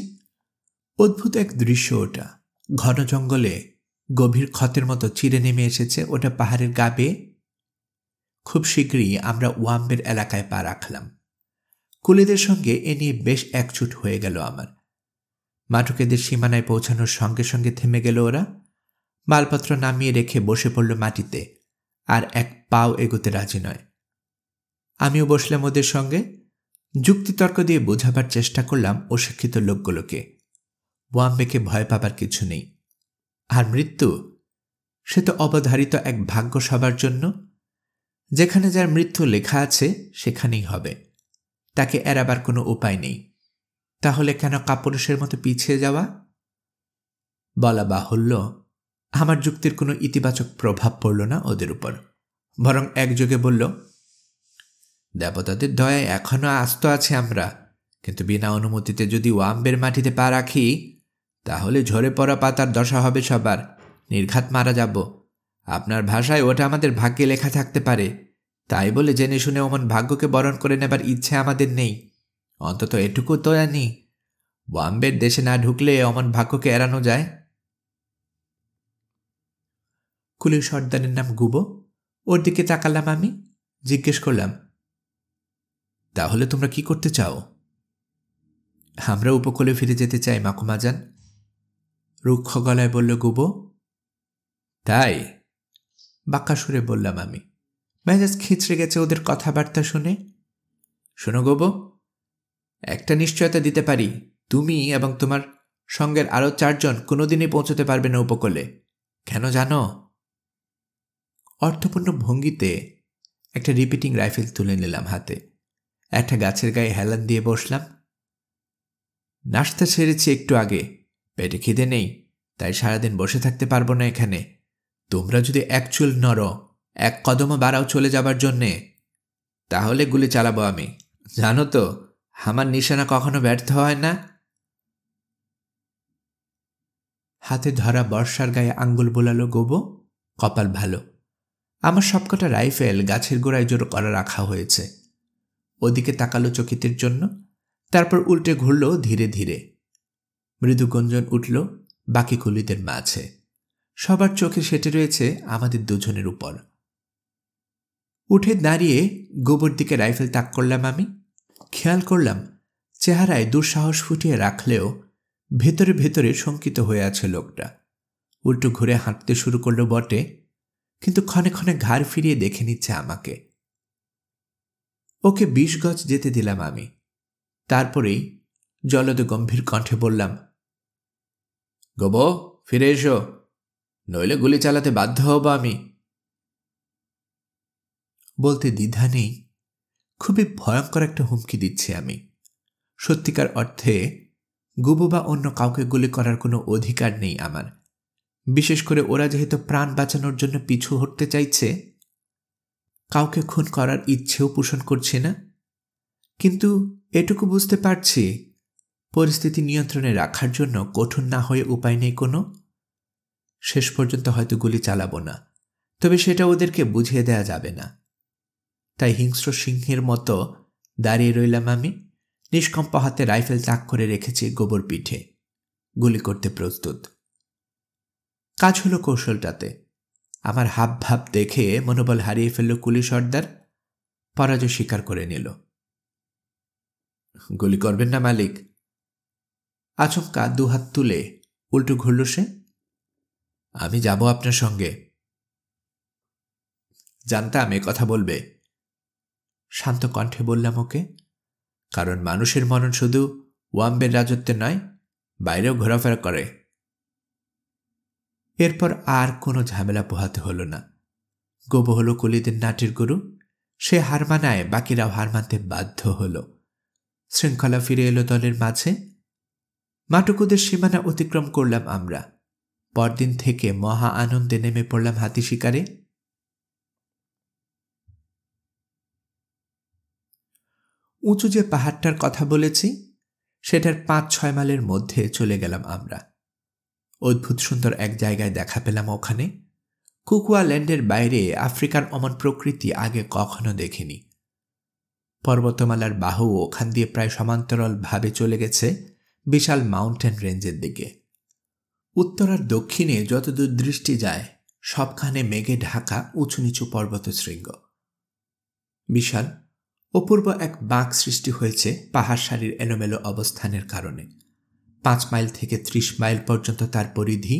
অদ্ভুত এক দৃশ্য ওটা। ঘন জঙ্গলে গভীর ক্ষতের মতো চিরে নেমে এসেছে ওটা পাহাড়ের গা বেয়ে। খুব শীঘ্রই আমরা ওয়াম্বের এলাকায় পা রাখলাম। কুলিদের সঙ্গে এ নিয়ে বেশ একচুট হয়ে গেল আমার। মাটুকেদের সীমানায় পৌঁছানোর সঙ্গে সঙ্গে থেমে গেল ওরা। মালপত্র নামিয়ে রেখে বসে পড়ল মাটিতে, আর এক পাও এগোতে রাজি নয়। আমিও বসলাম ওদের সঙ্গে। যুক্তিতর্ক দিয়ে বোঝাবার চেষ্টা করলাম অশিক্ষিত লোকগুলোকে। ওয়াম্বেকে ভয় পাবার কিছু নেই। আর মৃত্যু, সে তো অবধারিত এক ভাগ্য সবার জন্য। যেখানে যার মৃত্যু লেখা আছে সেখানেই হবে, তাকে এড়াবার কোনো উপায় নেই। তাহলে কেন কাপুরুষের মতো পিছিয়ে যাওয়া? বলা বাহুল্য, আমার যুক্তির কোনো ইতিবাচক প্রভাব পড়ল না ওদের উপর, বরং একযোগে বলল, দেবতাদের দয়ায় এখনো আস্ত আছি আমরা, কিন্তু বিনা অনুমতিতে যদি ওয়াম্বের মাটিতে পা রাখি তাহলে ঝরে পড়া পাতার দশা হবে সবার, নির্ঘাত মারা যাব। আপনার ভাষায় ওটা আমাদের ভাগ্যে লেখা থাকতে পারে, তাই বলে জেনে শুনে অমন ভাগ্যকে বরণ করে নেবার ইচ্ছে আমাদের নেই। অন্তত এটুকু তো জানি, ওয়াম্বের দেশে না ঢুকলে অমন ভাগ্যকে এড়ানো যায়। কুলির সর্দারের নাম গুবো। ওর দিকে তাকালাম আমি, জিজ্ঞেস করলাম, তাহলে তোমরা কি করতে চাও? আমরা উপকূলে ফিরে যেতে চাই মাকুমাজান, রুক্ষ গলায় বলল গুবো। তাই? বাঁকা সুরে বললাম আমি। মেজাজ খিঁচড়ে গেছে ওদের কথাবার্তা শুনে। শোনো গুবো, একটা নিশ্চয়তা দিতে পারি, তুমি এবং তোমার সঙ্গের আরও 4 জন কোনোদিনই পৌঁছতে পারবে না উপকূলে। কেন জানো? অর্থপূর্ণ ভঙ্গিতে একটা রিপিটিং রাইফেল তুলে নিলাম হাতে, একটা গাছের গায়ে হেলান দিয়ে বসলাম। নাশতা সেরেছি একটু আগে, পেটে খিদে নেই, তাই সারাদিন বসে থাকতে পারবো না এখানে। তোমরা যদি এক চুল নড়ো, এক কদমও বাড়াও চলে যাবার জন্যে, তাহলে গুলি চালাবো আমি। জানো তো, আমার নিশানা কখনো ব্যর্থ হয় না। হাতে ধরা বর্ষার গায়ে আঙ্গুল বোলালো গোবো। কপাল ভালো, আমার সবকটা রাইফেল গাছের গোড়ায় জোর করা রাখা হয়েছে। ওদিকে তাকালো চকিতের জন্য, তারপর উল্টে ঘুরল ধীরে ধীরে। মৃদু গঞ্জন উঠল বাকি কুলিদের মাঝে। সবার চোখে সেটে রয়েছে আমাদের দুজনের উপর। উঠে দাঁড়িয়ে গোবর দিকে রাইফেল তাক করলাম আমি। খেয়াল করলাম চেহারায় দুঃসাহস ফুটিয়ে রাখলেও ভেতরে ভেতরে শঙ্কিত হয়ে আছে লোকটা। উল্টো ঘুরে হাঁটতে শুরু করলো বটে, কিন্তু ক্ষণে ক্ষণে ঘাড় ফিরিয়ে দেখে নিচ্ছে আমাকে। ওকে 20 গজ যেতে দিলাম আমি। তারপরেই জলদ গম্ভীর কণ্ঠে বললাম, গোবো, ফিরে এসো, নইলে গুলি চালাতে বাধ্য হব আমি। বলতে দ্বিধা নেই, খুবই ভয়ঙ্কর একটা হুমকি দিচ্ছি আমি। সত্যিকার অর্থে গুবো বা অন্য কাউকে গুলি করার কোনো অধিকার নেই আমার, বিশেষ করে ওরা যেহেতু প্রাণ বাঁচানোর জন্য পিছু হটতে চাইছে। কাউকে খুন করার ইচ্ছেও পোষণ করছি না, কিন্তু এটুকু বুঝতে পারছি পরিস্থিতি নিয়ন্ত্রণে রাখার জন্য কঠোর না হয়ে উপায় নেই কোনো। শেষ পর্যন্ত হয়তো গুলি চালাবো না, তবে সেটা ওদেরকে বুঝিয়ে দেয়া যাবে না। তাই হিংস্র সিংহের মতো দাঁড়িয়ে রইলাম আমি, নিষ্কম্প হাতে রাইফেল তাক করে রেখেছি গোবর পিঠে, গুলি করতে প্রস্তুত। কাজ হলো কৌশলটাতে। আমার হাব ভাব দেখে মনোবল হারিয়ে ফেলল কুলি সর্দার, পরাজয় স্বীকার করে নিল। গুলি করবেন না মালিক? আচমকা দুহাত তুলে উল্টো ঘুরল সে। আমি যাব আপনার সঙ্গে। জানতাম এ কথা বলবে, শান্ত কণ্ঠে বললাম ওকে, কারণ মানুষের মরণ শুধু ওয়াম্বের রাজত্বে নয়, বাইরেও ঘোরাফেরা করে। এরপর আর কোনো ঝামেলা পোহাতে হলো না। গোবো হলো কুলিদের নাটের গুরু, সে হার মানায়, বাকিরাও হার মানতে বাধ্য হল। শৃঙ্খলা ফিরে এলো দলের মাঝে। মাটুকুদের সীমানা অতিক্রম করলাম আমরা। পরদিন থেকে মহা আনন্দে নেমে পড়লাম হাতি শিকারে। উঁচু যে পাহাড়টার কথা বলেছি, সেটার 5-6 মাইলের মধ্যে চলে গেলাম আমরা। অদ্ভুত সুন্দর এক জায়গায় দেখা পেলাম ওখানে। কুকুয়া ল্যান্ডের বাইরে আফ্রিকার অমন প্রকৃতি আগে কখনো দেখিনি। পর্বতমালার বাহু ওখান দিয়ে প্রায় সমান্তরাল ভাবে চলে গেছে বিশাল মাউন্টেন রেঞ্জের দিকে। উত্তর আর দক্ষিণে যতদূর দৃষ্টি যায় সবখানে মেঘে ঢাকা উঁচু নিচু পর্বত শৃঙ্গ। বিশাল অপূর্ব এক বাঁক সৃষ্টি হয়েছে পাহাড় সারির এলোমেলো অবস্থানের কারণে। 5 মাইল থেকে 30 মাইল পর্যন্ত তার পরিধি।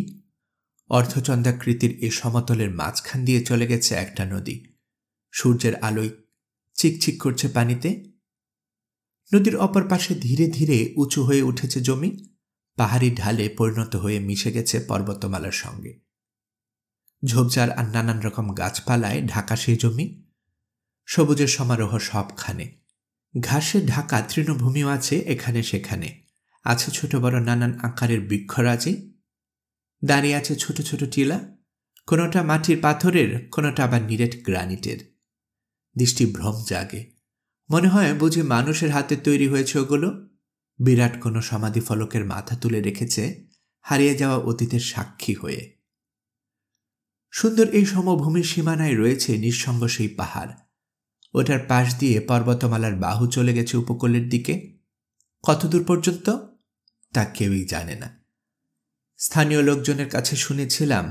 অর্ধচন্দ্রাকৃতির এই সমতলের মাঝখান দিয়ে চলে গেছে একটা নদী। সূর্যের আলোয় চিকচিক করছে পানিতে। নদীর অপর পাশে ধীরে ধীরে উঁচু হয়ে উঠেছে জমি, পাহাড়ি ঢালে পরিণত হয়ে মিশে গেছে পর্বতমালার সঙ্গে। ঝোপঝাড় আর নানান রকম গাছপালায় ঢাকা সেই জমি। সবুজের সমারোহ সবখানে। ঘাসে ঢাকা তৃণভূমিও আছে এখানে সেখানে। আছে ছোট বড় নানান আকারের বৃক্ষরাজি। দাঁড়িয়ে আছে ছোট ছোট টিলা, কোনোটা মাটির পাথরের, কোনোটা আবার নিরেট গ্রানিটের। দৃষ্টি ভ্রম জাগে, মনে হয় বুঝি মানুষের হাতে তৈরি হয়েছে ওগুলো। বিরাট কোনো সমাধি ফলকের মাথা তুলে রেখেছে হারিয়ে যাওয়া অতীতের সাক্ষী হয়ে। সুন্দর এই সমভূমির সীমানায় রয়েছে নিঃসঙ্গ সেই পাহাড়। ওটার পাশ দিয়ে পর্বতমালার বাহু চলে গেছে উপকূলের দিকে। কতদূর পর্যন্ত তা কেউই জানে না। স্থানীয় লোকজনের কাছে শুনেছিলাম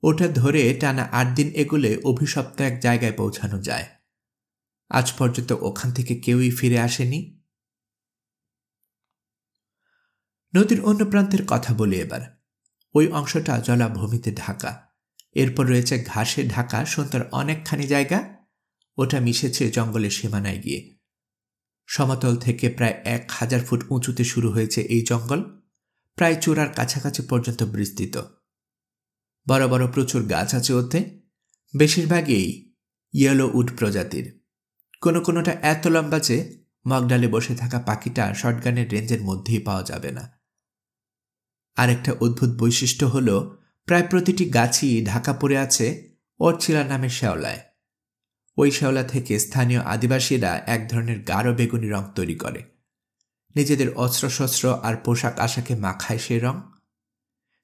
ওটা ধরে টানা 8 দিন এগুলে অভিশপ্ত এক জায়গায় পৌঁছানো যায়। আজ পর্যন্ত ওখান থেকে কেউই ফিরে আসেনি। নদীর অন্য প্রান্তের কথা বলি এবার। ওই অংশটা জলাভূমিতে ঢাকা। এরপর রয়েছে ঘাসে ঢাকা সুন্দর অনেকখানি জায়গা। ওটা মিশেছে জঙ্গলের সীমানায় গিয়ে। সমতল থেকে প্রায় 1000 ফুট উঁচুতে শুরু হয়েছে এই জঙ্গল, প্রায় চূড়ার কাছাকাছি পর্যন্ত বিস্তৃত। বড় বড় প্রচুর গাছ আছে ওতে, বেশিরভাগই ইয়েলো উড প্রজাতির। কোনোটা এত লম্বা যে মগডালে বসে থাকা পাখিটা শটগানের রেঞ্জের মধ্যেই পাওয়া যাবে না। আরেকটা অদ্ভুত বৈশিষ্ট্য হল প্রায় প্রতিটি গাছই ঢাকা পড়ে আছে অর্চিলা নামের শ্যাওলায়। ওই শ্যাওলা থেকে স্থানীয় আদিবাসীরা এক ধরনের গাঢ় বেগুনি রং তৈরি করে। নিজেদের অস্ত্রশস্ত্র আর পোশাক আশাকে মাখায় সে রং।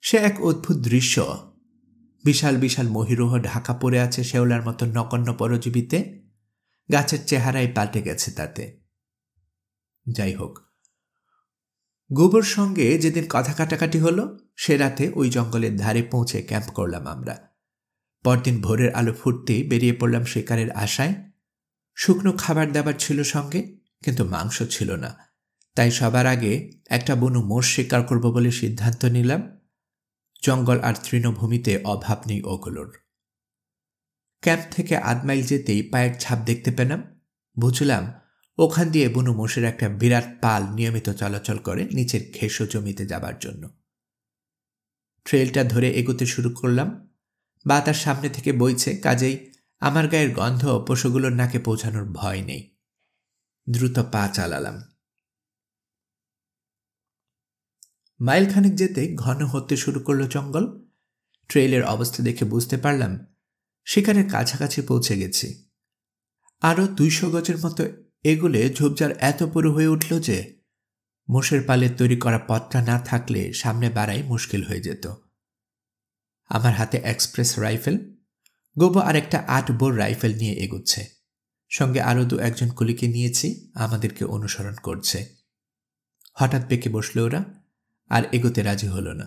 সে এক অদ্ভুত দৃশ্য। বিশাল বিশাল মহিরুহ ঢাকা পড়ে আছে শ্যাওলার মতো নগণ্য পরজীবীতে। গাছের চেহারাই পাল্টে গেছে তাতে। যাই হোক, গোবর সঙ্গে যেদিন কথা কাটাকাটি হলো সে রাতে ওই জঙ্গলের ধারে পৌঁছে ক্যাম্প করলাম আমরা। পরদিন ভোরের আলো ফুটতেই বেরিয়ে পড়লাম শিকারের আশায়। শুকনো খাবার দাবার ছিল সঙ্গে, কিন্তু মাংস ছিল না। তাই সবার আগে একটা বুনো মোষ শিকার করব বলে সিদ্ধান্ত নিলাম। জঙ্গল আর তৃণভূমিতে অভাব নেই ওগুলোর। ক্যাম্প থেকে 8 মাইল যেতেই পায়ের ছাপ দেখতে পেলাম। বুঝলাম ওখান দিয়ে বুনো মোষের একটা বিরাট পাল নিয়মিত চলাচল করে নিচের ঘেঁষো জমিতে যাবার জন্য। ট্রেলটা ধরে এগোতে শুরু করলাম। বাতাস সামনে থেকে বইছে, কাজেই আমার গায়ের গন্ধ পশুগুলোর নাকে পৌঁছানোর ভয় নেই। দ্রুত পা চালালাম। মাইলখানেক যেতে ঘন হতে শুরু করলো জঙ্গল। ট্রেইলের অবস্থা দেখে বুঝতে পারলাম শিকারের কাছাকাছি পৌঁছে গেছি। আরও 200 গজের মতো এগুলে ঝোপঝাড় এত পুরো হয়ে উঠল যে মোষের পালের তৈরি করা পথটা না থাকলে সামনে বাড়াই মুশকিল হয়ে যেত। আমার হাতে এক্সপ্রেস রাইফেল, গোবো আর একটা 8 বোর রাইফেল নিয়ে এগোচ্ছে। সঙ্গে আরও 2-1 জন কুলিকে নিয়েছি, আমাদেরকে অনুসরণ করছে। হঠাৎ পেকে বসল ওরা, আর এগোতে রাজি হলো না।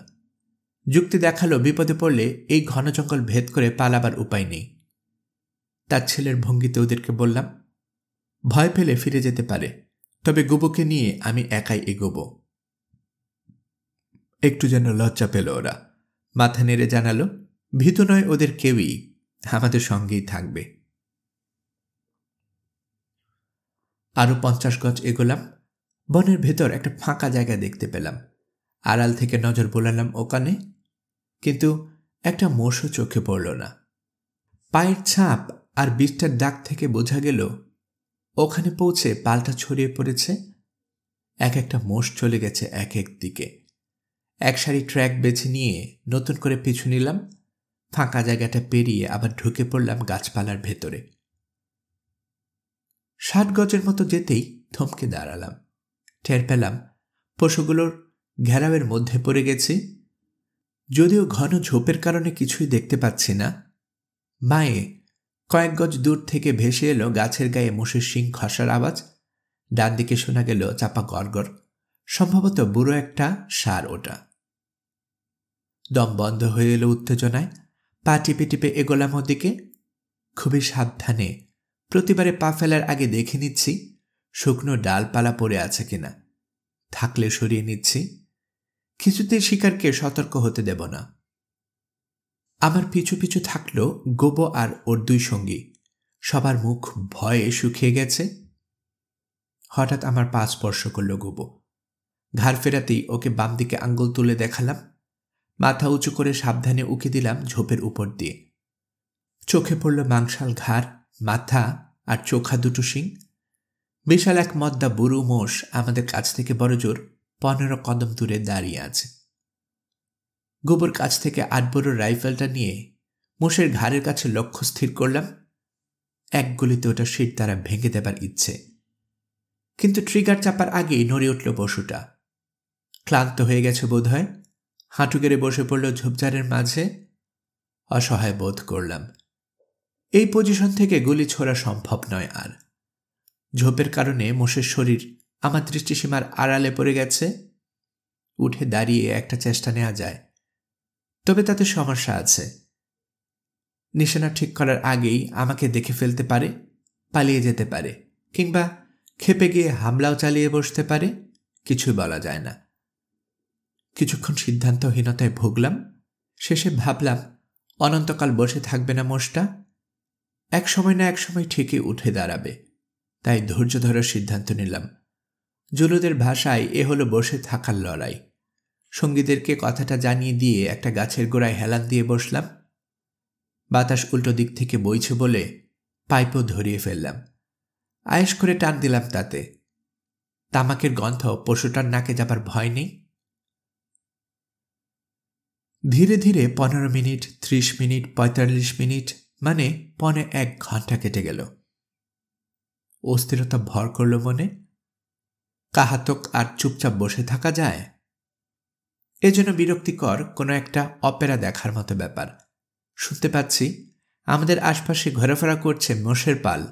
যুক্তি দেখালো বিপদে পড়লে এই ঘন জঙ্গল ভেদ করে পালাবার উপায় নেই। তার ছেলের ভঙ্গিতে ওদেরকে বললাম, ভয় পেলে ফিরে যেতে পারে, তবে গোবোকে নিয়ে আমি একাই এগোব। একটু যেন লজ্জা পেল ওরা। মাথা নেড়ে জানালো ভীতু নয় ওদের কেউই, আমাদের সঙ্গেই থাকবে। আরও 50 গজ এগোলাম। বনের ভেতর একটা ফাঁকা জায়গা দেখতে পেলাম। আড়াল থেকে নজর বোলালাম ওখানে, কিন্তু একটা মোষও চোখে পড়ল না। পায়ের ছাপ আর বীজটার দাগ থেকে বোঝা গেল ওখানে পৌঁছে পালটা ছড়িয়ে পড়েছে। এক একটা মোষ চলে গেছে এক এক দিকে। এক সারি ট্র্যাক বেছে নিয়ে নতুন করে পিছু নিলাম। ফাঁকা জায়গাটা পেরিয়ে আবার ঢুকে পড়লাম গাছপালার ভেতরে। 60 গজের মতো যেতেই থমকে দাঁড়ালাম। টের পেলাম পশুগুলোর ঘেরাওয়ের মধ্যে পড়ে গেছি। যদিও ঘন ঝোপের কারণে কিছুই দেখতে পাচ্ছি না। বাঁয়ে কয়েক গজ দূর থেকে ভেসে এলো গাছের গায়ে মোষের শিং খসার আওয়াজ। ডান দিকে শোনা গেল চাপা গড়গড়। সম্ভবত বুড়ো একটা ষাঁড় ওটা। দম বন্ধ হয়ে এলো উত্তেজনায়। পা টিপে টিপে এগোলাম ওদিকে। খুবই সাবধানে প্রতিবারে পা ফেলার আগে দেখে নিচ্ছি শুকনো ডালপালা পড়ে আছে কিনা। থাকলে সরিয়ে নিচ্ছি। কিছুতেই শিকারকে সতর্ক হতে দেব না। আমার পিছু পিছু থাকল গোবো আর ওর 2 সঙ্গী। সবার মুখ ভয়ে শুকিয়ে গেছে। হঠাৎ আমার পা স্পর্শ করল গোবো। ঘাড় ফেরাতেই ওকে বাম দিকে আঙ্গুল তুলে দেখালাম। মাথা উঁচু করে সাবধানে উকি দিলাম ঝোপের উপর দিয়ে। চোখে পড়ল মাংসাল ঘাড়, মাথা আর চোখা দুটো শিং। বিশাল এক মদ্দা বুড়ো মোষ আমাদের কাছ থেকে বড়জোর 15 কদম দূরে দাঁড়িয়ে আছে। গোবর কাছ থেকে 8 বড় রাইফেলটা নিয়ে মোষের ঘাড়ের কাছে লক্ষ্য স্থির করলাম। এক গুলিতে ওটা শির দ্বারা ভেঙে দেবার ইচ্ছে, কিন্তু ট্রিগার চাপার আগেই নড়ে উঠল পশুটা। ক্লান্ত হয়ে গেছে বোধ হয়, হাঁটু গেড়ে বসে পড়ল ঝোপঝাড়ের মাঝে। অসহায় বোধ করলাম। এই পজিশন থেকে গুলি ছোড়া সম্ভব নয় আর। ঝোপের কারণে মোষের শরীর আমার দৃষ্টিসীমার আড়ালে পড়ে গেছে। উঠে দাঁড়িয়ে একটা চেষ্টা নেওয়া যায়, তবে তাতে সমস্যা আছে। নিশানা ঠিক করার আগেই আমাকে দেখে ফেলতে পারে, পালিয়ে যেতে পারে, কিংবা ক্ষেপে গিয়ে হামলাও চালিয়ে বসতে পারে। কিছুই বলা যায় না। কিছুক্ষণ সিদ্ধান্তহীনতায় ভুগলাম। শেষে ভাবলাম অনন্তকাল বসে থাকবে না মোষটা, এক সময় না এক সময় ঠিকই উঠে দাঁড়াবে। তাই ধৈর্য ধরার সিদ্ধান্ত নিলাম। জুলুদের ভাষায় এ হলো বসে থাকার লড়াই। সঙ্গীদেরকে কথাটা জানিয়ে দিয়ে একটা গাছের গোড়ায় হেলান দিয়ে বসলাম। বাতাস উল্টো দিক থেকে বইছে বলে পাইপও ধরিয়ে ফেললাম। আয়েশ করে টান দিলাম তাতে। তামাকের গন্ধ পশুটার নাকে যাবার ভয় নেই। ধীরে ধীরে 15 মিনিট, 30 মিনিট, 45 মিনিট, মানে 1.25 ঘন্টা কেটে গেল। অস্থিরতা ভর করল মনে। কাহাতক আর চুপচাপ বসে থাকা যায়? এজন্য বিরক্তিকর কোনো একটা অপেরা দেখার মতো ব্যাপার। শুনতে পাচ্ছি আমাদের আশপাশে ঘোরাফেরা করছে মোষের পাল।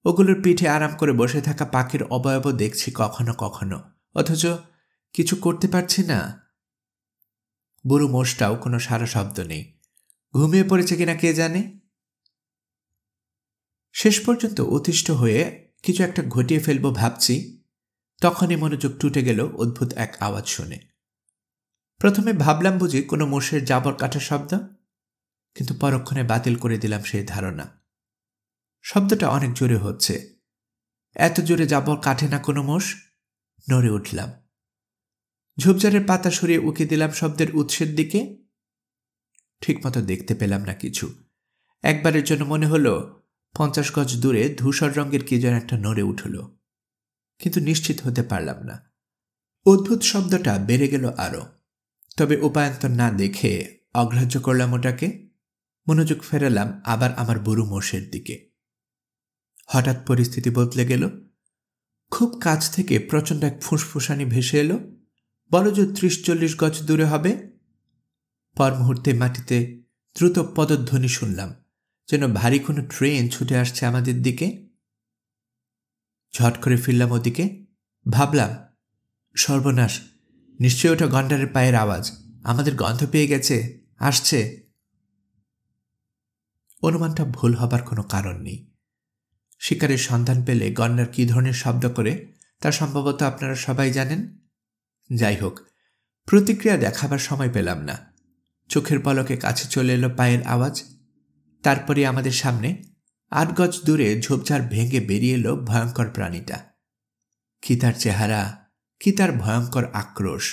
ওগুলোর পিঠে আরাম করে বসে থাকা পাখির অবয়ব দেখছি কখনো কখনো, অথচ কিছু করতে পারছি না। বুড়ো মোষটাও কোনো সারা শব্দ নেই। ঘুমিয়ে পড়েছে কিনা কে জানে। শেষ পর্যন্ত অতিষ্ঠ হয়ে কিছু একটা ঘটিয়ে ফেলবো ভাবছি, তখনই মনোযোগ টুটে গেল অদ্ভুত এক আওয়াজ শুনে। প্রথমে ভাবলাম বুঝি কোনো মোষের জাবর কাটা শব্দ, কিন্তু পরক্ষণে বাতিল করে দিলাম সেই ধারণা। শব্দটা অনেক জোরে হচ্ছে। এত জোরে জাবর কাটে না কোনো মোষ। নড়ে উঠলাম। ঝোপঝাড়ের পাতা সরিয়ে উকি দিলাম শব্দের উৎসের দিকে। ঠিকমতো দেখতে পেলাম না কিছু। একবারের জন্য মনে হলো 50 গজ দূরে ধূসর রঙের কি যেন একটা নড়ে উঠল, কিন্তু নিশ্চিত হতে পারলাম না। অদ্ভুত শব্দটা বেড়ে গেল আরো, তবে উপায়ান্তর না দেখে অগ্রাহ্য করলাম ওটাকে। মনোযোগ ফেরালাম আবার আমার বুড়ো মোষের দিকে। হঠাৎ পরিস্থিতি বদলে গেল। খুব কাছ থেকে প্রচণ্ড এক ফুসফুসানি ভেসে এলো। বড়জোর 30-40 গজ দূরে হবে। পর মুহূর্তে মাটিতে দ্রুত পদধ্বনি শুনলাম, যেন ভারী কোনো ট্রেন ছুটে আসছে আমাদের দিকে। ঝট করে ফিরলাম ওদিকে। ভাবলাম, সর্বনাশ, নিশ্চয়ই ওটা গন্ডারের পায়ের আওয়াজ। আমাদের গন্ধ পেয়ে গেছে, আসছে। অনুমানটা ভুল হবার কোনো কারণ নেই। শিকারের সন্ধান পেলে গন্ডার কী ধরনের শব্দ করে তা সম্ভবত আপনারা সবাই জানেন। যাই হোক, প্রতিক্রিয়া দেখাবার সময় পেলাম না। চোখের পলকে কাছে চলে এলো পায়ের আওয়াজ। তারপরে আমাদের সামনে 8 গজ দূরে ঝোপঝাড় ভেঙে বেরিয়ে এলো ভয়ঙ্কর প্রাণীটা। কি তার চেহারা, কি তার ভয়ঙ্কর আক্রোশ,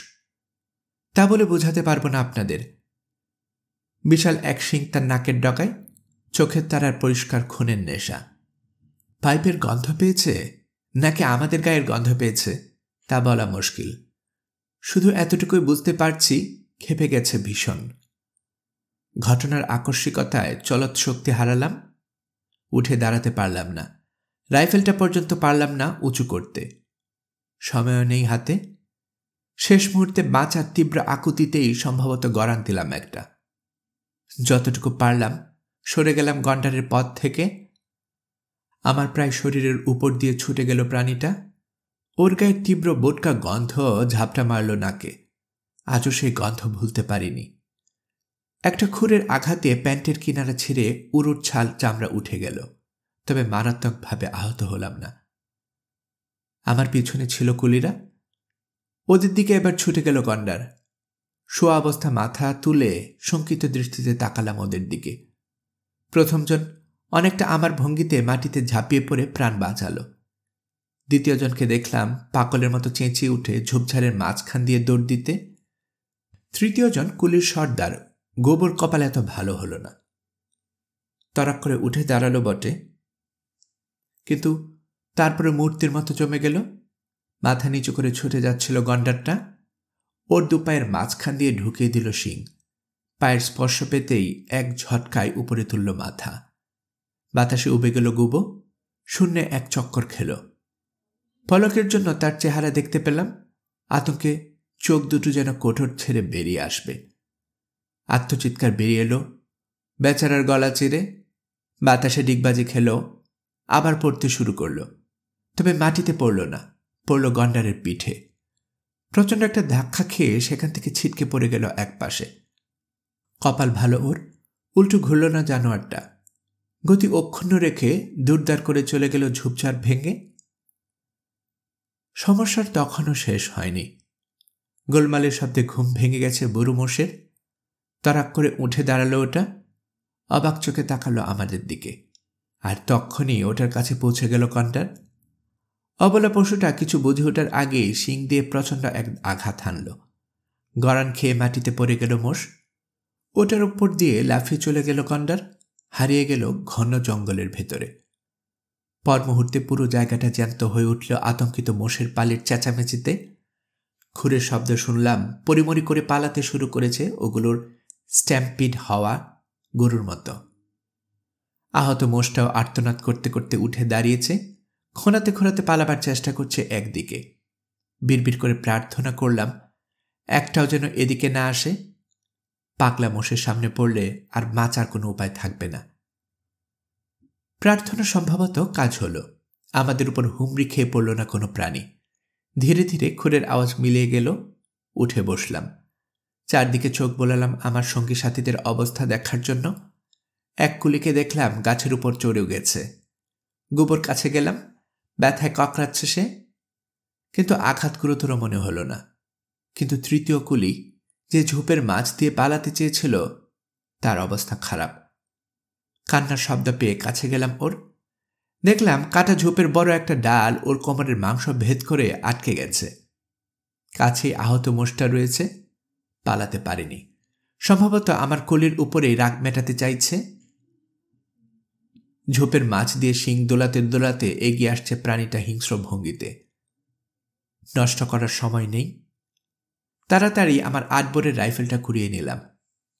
তা বলে বোঝাতে পারবো না আপনাদের। বিশাল এক শিং তার নাকের ডগায়, চোখের তারার পরিষ্কার খুনের নেশা। পাইপের গন্ধ পেয়েছে নাকি আমাদের গায়ের গন্ধ পেয়েছে তা বলা মুশকিল। শুধু এতটুকুই বুঝতে পারছি, ক্ষেপে গেছে ভীষণ। ঘটনার আকস্মিকতায় চলৎ শক্তি হারালাম। উঠে দাঁড়াতে পারলাম না। রাইফেলটা পর্যন্ত পারলাম না উঁচু করতে। সময়ও নেই হাতে। শেষ মুহূর্তে বাঁচার তীব্র আকুতিতেই সম্ভবত গড়ান দিলাম একটা। যতটুকু পারলাম সরে গেলাম গন্ডারের পথ থেকে। আমার প্রায় শরীরের উপর দিয়ে ছুটে গেল প্রাণীটা। ওর গায়ে তীব্র বোটকা গন্ধ ঝাপটা মারল নাকে। আজও সেই গন্ধ ভুলতে পারিনি। একটা খুরের আঘাতে প্যান্টের কিনারা ছিঁড়ে উরুর ছাল চামড়া উঠে গেল, তবে মারাত্মকভাবে আহত হলাম না। আমার পিছনে ছিল কুলিরা। ওদের দিকে এবার ছুটে গেল গন্ডার। শোয়া অবস্থা মাথা তুলে শঙ্কিত দৃষ্টিতে তাকালাম ওদের দিকে। প্রথমজন অনেকটা আমার ভঙ্গিতে মাটিতে ঝাঁপিয়ে পড়ে প্রাণ বাঁচালো। দ্বিতীয়জনকে দেখলাম পাগলের মতো চেঁচিয়ে উঠে ঝোপঝাড়ের মাঝখান দিয়ে দৌড় দিতে। তৃতীয়জন কুলির সর্দার, গোবর কপাল এত ভালো হলো না। তরাক করে উঠে দাঁড়ালো বটে, কিন্তু তারপরে মূর্তির মতো জমে গেল। মাথা নিচু করে ছুটে যাচ্ছিল গন্ডারটা। ওর দুপায়ের মাঝখান দিয়ে ঢুকিয়ে দিল শিং। পায়ের স্পর্শ পেতেই এক ঝটকায় উপরে তুলল মাথা। বাতাসে উবে গেল গুবো। শূন্যে এক চক্কর খেল। পলকের জন্য তার চেহারা দেখতে পেলাম। আতঙ্কে চোখ দুটো যেন কোঠর ছেড়ে বেরিয়ে আসবে। আত্মচিৎকার বেরিয়ে এলো বেচারার গলা চিরে। বাতাসে ডিগবাজি খেল। আবার পড়তে শুরু করল। তবে মাটিতে পড়ল না, পড়ল গন্ডারের পিঠে। প্রচণ্ড একটা ধাক্কা খেয়ে সেখান থেকে ছিটকে পড়ে গেল এক পাশে। কপাল ভালো ওর, উল্টো ঘুরল না জানোয়ারটা। গতি অক্ষুণ্ণ রেখে দুর্দার করে চলে গেল ঝুপঝাড় ভেঙে। সমস্যার তখনও শেষ হয়নি। গোলমালের শব্দে ঘুম ভেঙে গেছে বুড়ো মোষের। তরাক করে উঠে দাঁড়ালো ওটা। অবাক চোখে তাকালো আমাদের দিকে। আর তখনই ওটার কাছে পৌঁছে গেল গন্ডার। অবলা পশুটা কিছু বুঝে ওঠার আগেই শিং দিয়ে প্রচণ্ড এক আঘাত হানল। গড়ান খেয়ে মাটিতে পড়ে গেল মোষ। ওটার উপর দিয়ে লাফিয়ে চলে গেল গন্ডার, হারিয়ে গেল ঘন জঙ্গলের ভেতরে। পর মুহূর্তে পুরো জায়গাটা জ্যান্ত হয়ে উঠল আতঙ্কিত মোষের পালের চেঁচামেচিতে। খুরের শব্দ শুনলাম। পরিমরি করে পালাতে শুরু করেছে ওগুলোর স্ট্যাম্পিড হওয়া গরুর মতো। আহত মোষটাও আর্তনাদ করতে করতে উঠে দাঁড়িয়েছে। খোঁড়াতে খোঁড়াতে পালাবার চেষ্টা করছে একদিকে। বিড়বিড় করে প্রার্থনা করলাম একটাও যেন এদিকে না আসে। পাগলা মোষের সামনে পড়লে আর বাঁচার কোনো উপায় থাকবে না। প্রার্থনা সম্ভবত কাজ হলো। আমাদের উপর হুমড়ি খেয়ে পড়ল না কোনো প্রাণী। ধীরে ধীরে খুরের আওয়াজ মিলিয়ে গেল। উঠে বসলাম। চারদিকে চোখ বোলালাম আমার সঙ্গী সাথীদের অবস্থা দেখার জন্য। এক কুলিকে দেখলাম গাছের উপর চড়েও গেছে। গোবর কাছে গেলাম। ব্যথায় ককড়াচ্ছে সে, কিন্তু আঘাত গুরুতর মনে হল না। কিন্তু তৃতীয় কুলি, যে ঝোপের মাছ দিয়ে পালাতে চেয়েছিল, তার অবস্থা খারাপ। কান্নার শব্দ পেয়ে কাছে গেলাম ওর। দেখলাম কাটা ঝোপের বড় একটা ডাল ওর কোমরের মাংস ভেদ করে আটকে গেছে। কাছেই আহত মোষটা রয়েছে। পালাতে পারেনি। সম্ভবত আমার কলির উপরেই রাগ মেটাতে চাইছে। ঝোপের মাছ দিয়ে শিং দোলাতে দোলাতে এগিয়ে আসছে প্রাণীটা হিংস্র ভঙ্গিতে। নষ্ট করার সময় নেই। তাড়াতাড়ি আমার 8 বোরের রাইফেলটা কুড়িয়ে নিলাম।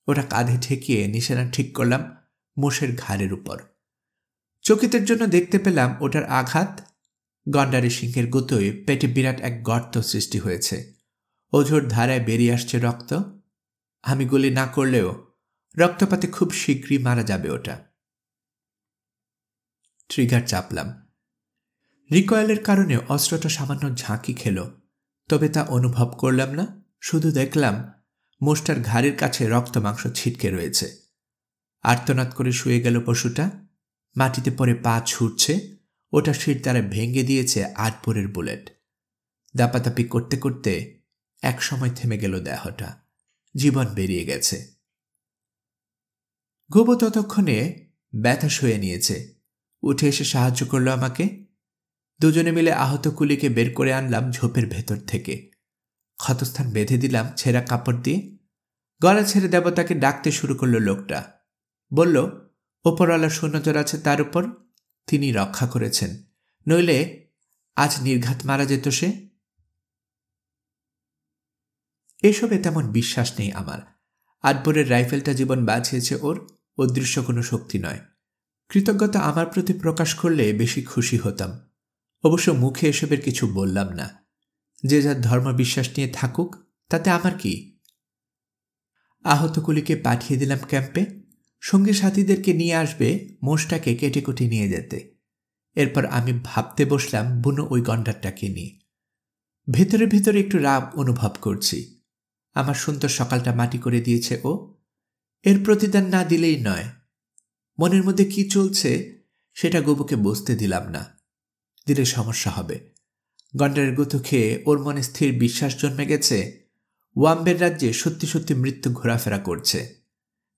ওটা কাঁধে ঠেকিয়ে নিশানা ঠিক করলাম মোষের ঘাড়ের উপর। চকিতের জন্য দেখতে পেলাম ওটার আঘাত। গন্ডারের সিংহের গুতোয় পেটে বিরাট এক গর্ত সৃষ্টি হয়েছে। ওঝোর ধারায় বেরিয়ে আসছে রক্ত। আমি গুলি না করলেও রক্তপাতে খুব শীঘ্রই মারা যাবে ওটা। ট্রিগার চাপলাম। রিকয়েলের কারণে অস্ত্রটা সামান্য ঝাঁকি খেল, তবে তা অনুভব করলাম না। শুধু দেখলাম মোষটার ঘাড়ের কাছে রক্ত মাংস ছিটকে রয়েছে। আর্তনাদ করে শুয়ে গেল পশুটা। মাটিতে পড়ে পা ছুটছে। ওটা শির দ্বারা ভেঙে দিয়েছে 8 বোরের বুলেট। দাপাদাপি করতে করতে এক সময় থেমে গেল দেহটা। জীবন বেরিয়ে গেছে। গোবো ততক্ষণে ব্যথা শুয়ে নিয়েছে। উঠে এসে সাহায্য করল আমাকে। দুজনে মিলে আহত কুলিকে বের করে আনলাম ঝোপের ভেতর থেকে। ক্ষতস্থান বেঁধে দিলাম ছেঁড়া কাপড় দিয়ে। গলা ছেড়ে দেবতাকে ডাকতে শুরু করল লোকটা। বলল ওপরওয়ালার সুনজর আছে তার উপর, তিনি রক্ষা করেছেন, নইলে আজ নির্ঘাত মারা যেত সে। এসবে তেমন বিশ্বাস নেই আমার। 8 বোরের রাইফেলটা জীবন বাঁচিয়েছে ওর, অদৃশ্য কোনো শক্তি নয়। কৃতজ্ঞতা আমার প্রতি প্রকাশ করলে বেশি খুশি হতাম। অবশ্য মুখে এসবের কিছু বললাম না। যে যার ধর্ম বিশ্বাস নিয়ে থাকুক, তাতে আমার কি। আহত কুলিকে পাঠিয়ে দিলাম ক্যাম্পে। সঙ্গী সাথীদেরকে নিয়ে আসবে মোষটাকে কেটে কুটে নিয়ে যেতে। এরপর আমি ভাবতে বসলাম বুনো ওই গন্ডারটাকে নিয়ে। ভেতরে ভেতরে একটু রাগ অনুভব করছি। আমার সুন্দর সকালটা মাটি করে দিয়েছে ও। এর প্রতিদান না দিলেই নয়। মনের মধ্যে কি চলছে সেটা গোবুকে বুঝতে দিলাম না। দিলে সমস্যা হবে। গন্ডারের গুঁতো খেয়ে ওর মনে স্থির বিশ্বাস জন্মে গেছে ওয়াম্বের রাজ্যে সত্যি সত্যি মৃত্যু ঘোরাফেরা করছে।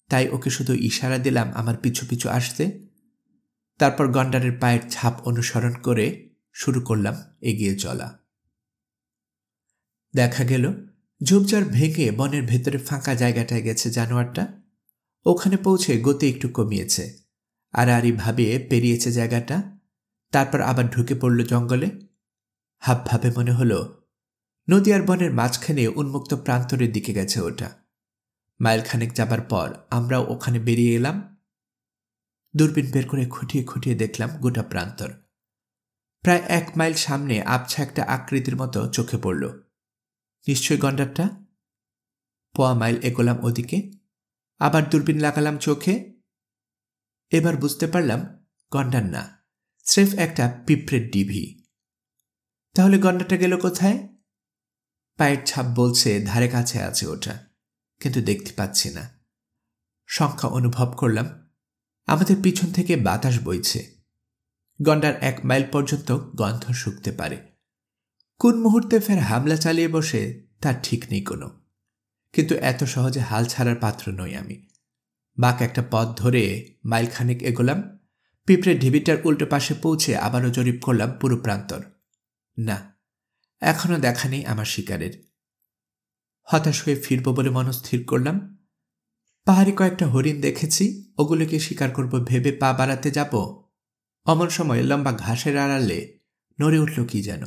তাই ওকে শুধু ইশারা দিলাম আমার পিছু পিছু আসতে। তারপর গন্ডারের পায়ের ছাপ অনুসরণ করে শুরু করলাম এগিয়ে চলা। দেখা গেল ঝোপঝাড় ভেঙে বনের ভেতরে ফাঁকা জায়গাটায় গেছে জানোয়ারটা। ওখানে পৌঁছে গতি একটু কমিয়েছে। আড়াআড়ি ভাবে পেরিয়েছে জায়গাটা। তারপর আবার ঢুকে পড়ল জঙ্গলে। হাবভাবে মনে হলো নদী আর বনের মাঝখানে উন্মুক্ত প্রান্তরের দিকে গেছে ওটা। মাইলখানেক যাবার পর আমরাও ওখানে বেরিয়ে এলাম। দূরবীন বের করে খুঁটিয়ে খুঁটিয়ে দেখলাম গোটা প্রান্তর। প্রায় 1 মাইল সামনে আবছা একটা আকৃতির মতো চোখে পড়ল। নিশ্চয়ই গন্ডারটা। 1.25 মাইল এগোলাম ওদিকে, আবার দূরবীন লাগালাম চোখে। এবার বুঝতে পারলাম গন্ডার না, স্রেফ একটা পিঁপড়ের ডিভি। তাহলে গন্ডারটা গেল কোথায়? পায়ের ছাপ বলছে ধারে কাছে আছে ওটা, কিন্তু দেখতে পাচ্ছি না। সংখ্যা অনুভব করলাম আমাদের পিছন থেকে বাতাস বইছে। গন্ডার 1 মাইল পর্যন্ত গন্ধ শুকতে পারে। কোন মুহূর্তে ফের হামলা চালিয়ে বসে তার ঠিক নেই কোনো। কিন্তু এত সহজে হাল ছাড়ার পাত্র নই আমি। বাঁক একটা পথ ধরে মাইলখানেক এগোলাম। পিঁপড়ের ঢিবিটার উল্টো পাশে পৌঁছে আবারও জরিপ করলাম পুরো প্রান্তর। না, এখনো দেখা নেই আমার শিকারের। হতাশ হয়ে ফিরব বলে মনস্থির করলাম। পাহাড়ি কয়েকটা হরিণ দেখেছি, ওগুলোকে শিকার করব ভেবে পা বাড়াতে যাব, অমন সময় লম্বা ঘাসের আড়ালে নড়ে উঠল কি যেন।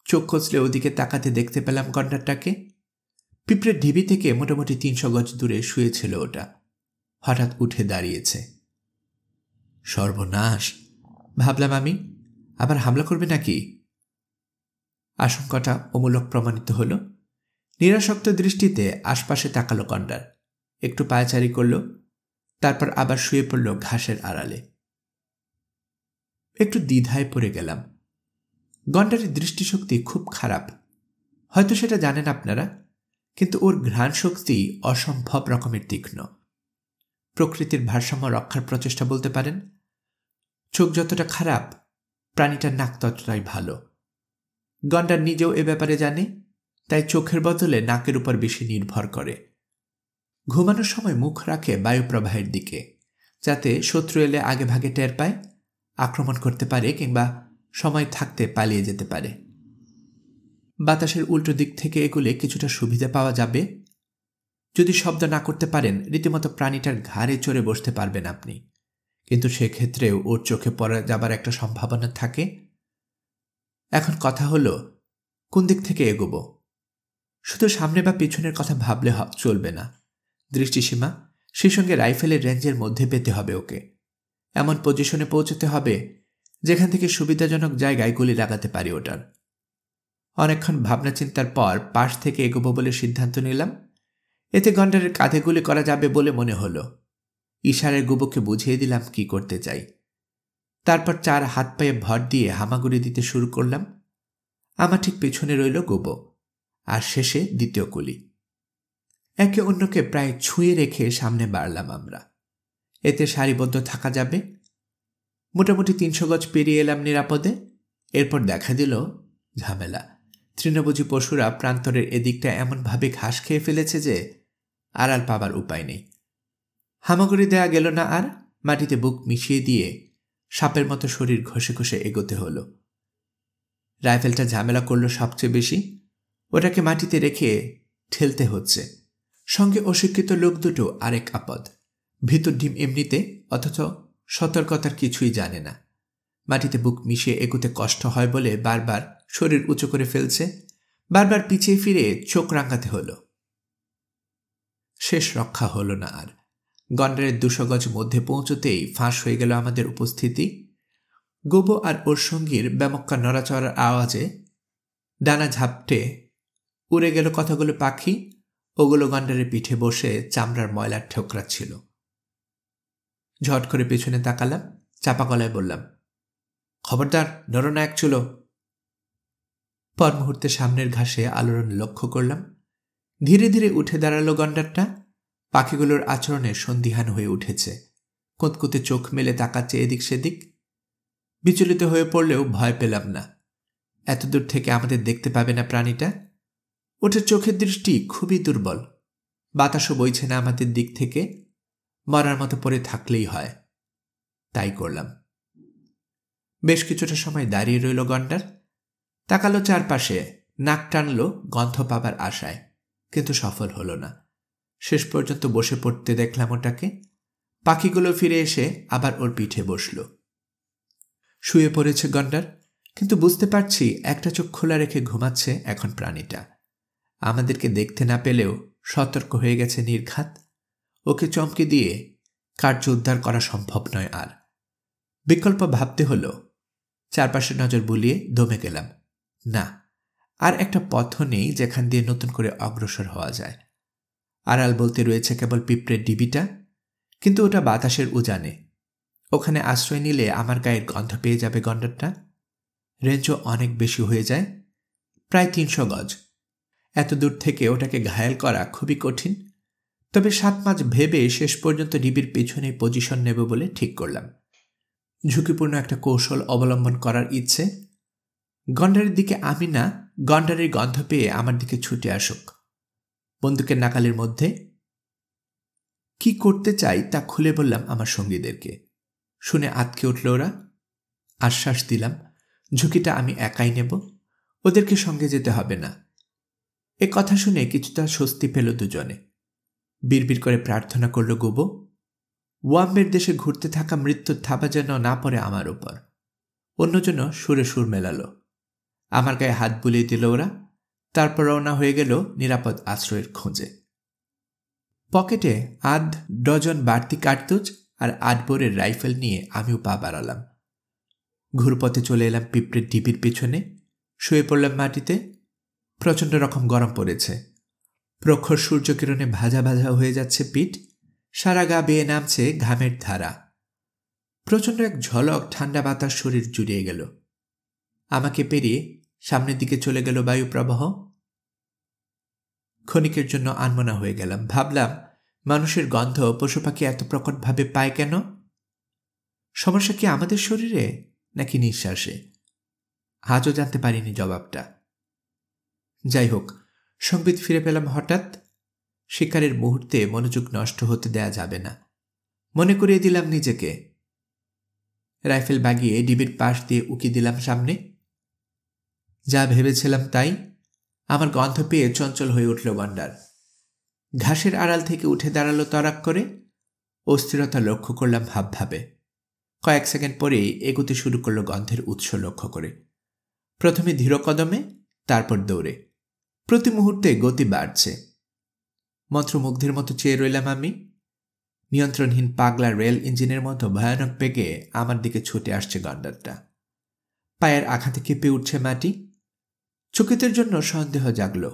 চোখ কচলে ওদিকে তাকাতে দেখতে পেলাম গন্ডারটাকে। পিঁপড়ের ঢিবি থেকে মোটামুটি 300 গজ দূরে শুয়েছিল ওটা। হঠাৎ উঠে দাঁড়িয়েছে। সর্বনাশ ভাবলাম আমি, আবার হামলা করবে নাকি? আশঙ্কাটা অমূলক প্রমাণিত হল। নিরাসক্ত দৃষ্টিতে আশপাশে তাকালো গন্ডার, একটু পায়চারি করল, তারপর আবার শুয়ে পড়ল ঘাসের আড়ালে। একটু দ্বিধায় পড়ে গেলাম। গন্ডারের দৃষ্টিশক্তি খুব খারাপ, হয়তো সেটা জানেন আপনারা, কিন্তু ওর ঘ্রাণ শক্তি অসম্ভব রকমের তীক্ষ্ণ। প্রকৃতির ভারসাম্য রক্ষার প্রচেষ্টা বলতে পারেন। চোখ যতটা খারাপ, প্রাণীটার নাক ততটাই ভালো। গন্ডার নিজেও এ ব্যাপারে জানে, তাই চোখের বদলে নাকের উপর বেশি নির্ভর করে। ঘুমানোর সময় মুখ রাখে বায়ুপ্রবাহের দিকে, যাতে শত্রু এলে আগে ভাগে টের পায়, আক্রমণ করতে পারে কিংবা সময় থাকতে পালিয়ে যেতে পারে। বাতাসের উল্টো দিক থেকে এগুলে কিছুটা সুবিধা পাওয়া যাবে। যদি শব্দ না করতে পারেন, রীতিমতো প্রাণীটার ঘাড়ে চড়ে বসতে পারবেন আপনি, কিন্তু সেক্ষেত্রেও ওর চোখে পড়া যাবার একটা সম্ভাবনা থাকে। এখন কথা হলো কোন দিক থেকে এগোব। শুধু সামনে বা পিছনের কথা ভাবলে চলবে না। দৃষ্টিসীমা সেই সঙ্গে রাইফেলের রেঞ্জের মধ্যে পেতে হবে ওকে। এমন পজিশনে পৌঁছতে হবে যেখান থেকে সুবিধাজনক জায়গায় গুলি লাগাতে পারি ওটার। অনেকক্ষণ ভাবনা চিন্তার পর পাশ থেকে এগোবো বলে সিদ্ধান্ত নিলাম। এতে গন্ডারের কাঁধে গুলি করা যাবে বলে মনে হলো। ইশারায় গুবোকে বুঝিয়ে দিলাম কি করতে চাই। তারপর 4 হাত পায়ে ভর দিয়ে হামাগুড়ি দিতে শুরু করলাম। আমার ঠিক পেছনে রইল গুবো, আর শেষে দ্বিতীয় গুলি। একে অন্যকে প্রায় ছুঁয়ে রেখে সামনে বাড়লাম আমরা। এতে সারিবদ্ধ থাকা যাবে। মোটামুটি 300 গজ পেরিয়ে এলাম নিরাপদে। এরপর দেখা দিল ঝামেলা। তৃণভোজী পশুরা প্রান্তরের এদিকটা এমনভাবে ঘাস খেয়ে ফেলেছে যে আড়াল পাবার উপায় নেই। হামাগুড়ি দেয়া গেল না আর। মাটিতে বুক মিশিয়ে দিয়ে সাপের মতো শরীর ঘষে ঘষে এগোতে হলো। রাইফেলটা ঝামেলা করল সবচেয়ে বেশি। ওটাকে মাটিতে রেখে ঠেলতে হচ্ছে। সঙ্গে অশিক্ষিত লোক দুটো আরেক আপদ। ভিতর ডিম এমনিতে, অথচ সতর্কতার কিছুই জানে না। মাটিতে বুক মিশিয়ে এগোতে কষ্ট হয় বলে বারবার শরীর উঁচু করে ফেলছে, বারবার পিছিয়ে ফিরে চোখ রাঙাতে হলো। শেষ রক্ষা হলো না আর। গন্ডারের 200 গজ মধ্যে পৌঁছতেই ফাঁস হয়ে গেল আমাদের উপস্থিতি। গোবো আর ওর সঙ্গীর ব্যামক্কা নড়াচড়ার আওয়াজে ডানা ঝাপটে উড়ে গেল কতগুলো পাখি। ওগুলো গন্ডারের পিঠে বসে চামড়ার ময়লার ঠোকরাচ্ছিল। ঝট করে পেছনে তাকালাম, চাপা গলায় বললাম, খবরদার নড়ো না এক চুলো। পর মুহূর্তে সামনের ঘাসে আলোড়ন লক্ষ্য করলাম। ধীরে ধীরে উঠে দাঁড়ালো গন্ডারটা। পাখিগুলোর আচরণে সন্দিহান হয়ে উঠেছে। কুঁতকুতে চোখ মেলে তাকাচ্ছে এদিক সেদিক। বিচলিত হয়ে পড়লেও ভয় পেলাম না। এতদূর থেকে আমাদের দেখতে পাবে না প্রাণীটা। ওটার চোখের দৃষ্টি খুবই দুর্বল। বাতাসও বইছে না আমাদের দিক থেকে। মরার মতো পড়ে থাকলেই হয়। তাই করলাম। বেশ কিছুটা সময় দাঁড়িয়ে রইল গন্ডার। তাকালো চারপাশে, নাক টানল গন্ধ পাবার আশায়, কিন্তু সফল হলো না। শেষ পর্যন্ত বসে পড়তে দেখলাম ওটাকে। পাখিগুলো ফিরে এসে আবার ওর পিঠে বসল। শুয়ে পড়েছে গন্ডার, কিন্তু বুঝতে পারছি একটা চোখ খোলা রেখে ঘুমাচ্ছে এখন প্রাণীটা। আমাদেরকে দেখতে না পেলেও সতর্ক হয়ে গেছে নির্ঘাত। ওকে চমকে দিয়ে কার্য উদ্ধার করা সম্ভব নয় আর। বিকল্প ভাবতে হলো। চারপাশে নজর বুলিয়ে দমে গেলাম। না, আর একটা পথও নেই যেখান দিয়ে নতুন করে অগ্রসর হওয়া যায়। আড়াল বলতে রয়েছে কেবল পিঁপড়ের ডিবিটা, কিন্তু ওটা বাতাসের উজানে। ওখানে আশ্রয় নিলে আমার গায়ের গন্ধ পেয়ে যাবে গন্ডারটা। রেঞ্জও অনেক বেশি হয়ে যায়, প্রায় 300 গজ। এত দূর থেকে ওটাকে ঘায়েল করা খুবই কঠিন। তবে 7 মাস ভেবে শেষ পর্যন্ত ডিবির পেছনে পজিশন নেব বলে ঠিক করলাম। ঝুঁকিপূর্ণ একটা কৌশল অবলম্বন করার ইচ্ছে। গন্ডারের দিকে আমি না, গন্ডারের গন্ধ পেয়ে আমার দিকে ছুটে আসুক। বন্দুকের নাকালের মধ্যে কি করতে চাই তা খুলে বললাম আমার সঙ্গীদেরকে। শুনে আঁতকে উঠল ওরা। আশ্বাস দিলাম ঝুঁকিটা আমি একাই নেব, ওদেরকে সঙ্গে যেতে হবে না। এ কথা শুনে কিছুটা স্বস্তি পেল দুজনে। বিড়বিড় করে প্রার্থনা করল গোবো, ওয়াম্বের দেশে ঘুরতে থাকা মৃত্যুর থাবা যেন না পড়ে আমার উপর। অন্যজন সুরে সুর মেলালো। আমার গায়ে হাত বুলিয়ে দিল ওরা। তারপর রওনা হয়ে গেল নিরাপদ আশ্রয়ের খোঁজে। পকেটে 8 ডজন বাড়তি কার্তুজ আর 8 বোরের রাইফেল নিয়ে আমিও পা বাড়ালাম। ঘুরপথে চলে এলাম পিঁপড়ের ডিবির পেছনে। শুয়ে পড়লাম মাটিতে। প্রচণ্ড রকম গরম পড়েছে। প্রখর সূর্যকিরণে ভাজা ভাজা হয়ে যাচ্ছে পিঠ। সারা গা বেয়ে নামছে ঘামের ধারা। প্রচণ্ড এক ঝলক ঠান্ডা বাতাস শরীর জুড়িয়ে গেল। আমাকে পেরিয়ে সামনের দিকে চলে গেল বায়ুপ্রবাহ। ক্ষণিকের জন্য আনমনা হয়ে গেলাম। ভাবলাম, মানুষের গন্ধ পশু পাখি এত প্রকটভাবে পায় কেন? সমস্যা কি আমাদের শরীরে নাকি নিঃশ্বাসে? আজও জানতে পারিনি জবাবটা। যাই হোক, সংবিত ফিরে পেলাম হঠাৎ। শিকারের মুহূর্তে মনোযোগ নষ্ট হতে দেয়া যাবে না, মনে করিয়ে দিলাম নিজেকে। রাইফেল বাগিয়ে ডিবির পাশ দিয়ে উকি দিলাম সামনে। যা ভেবেছিলাম তাই। আমার গন্ধ পেয়ে চঞ্চল হয়ে উঠল গন্ডার। ঘাসের আড়াল থেকে উঠে দাঁড়ালো তরাক করে। অস্থিরতা লক্ষ্য করলাম ভাবভাবে। কয়েক সেকেন্ড পরেই এগুতে শুরু করলো গন্ধের উৎস লক্ষ্য করে। প্রথমে ধীর কদমে, তারপর দৌড়ে। প্রতি মুহূর্তে গতি বাড়ছে। মন্ত্রমুগ্ধের মতো চেয়ে রইলাম আমি। নিয়ন্ত্রণহীন পাগলা রেল ইঞ্জিনের মতো ভয়ানক বেগে আমার দিকে ছুটে আসছে গন্ডারটা। পায়ের আঘাতে কেঁপে উঠছে মাটি। চকিতের জন্য সন্দেহ জাগল,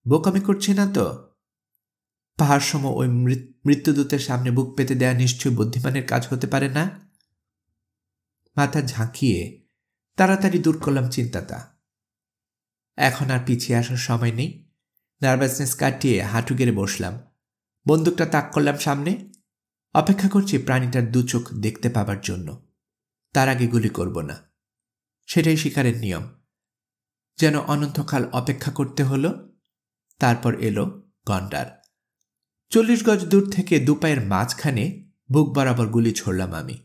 বোকামি করছে না তো? পাহাড় সম ওই মৃত্যুদূতের সামনে বুক পেতে দেয়া নিশ্চয়ই বুদ্ধিমানের কাজ হতে পারে না। মাথা ঝাঁকিয়ে তাড়াতাড়ি দূর করলাম চিন্তাটা। এখন আর পিছিয়ে আসার সময় নেই। নার্ভাসনেস কাটিয়ে হাঁটু গেড়ে বসলাম। বন্দুকটা তাক করলাম সামনে। অপেক্ষা করছি প্রাণীটার দু চোখ দেখতে পাবার জন্য। তার আগে গুলি করব না। সেটাই শিকারের নিয়ম। যেন অনন্তকাল অপেক্ষা করতে হলো। তারপর এলো গন্ডার। 40 গজ দূর থেকে দুপায়ের মাঝখানে বুক বরাবর গুলি ছড়লাম আমি।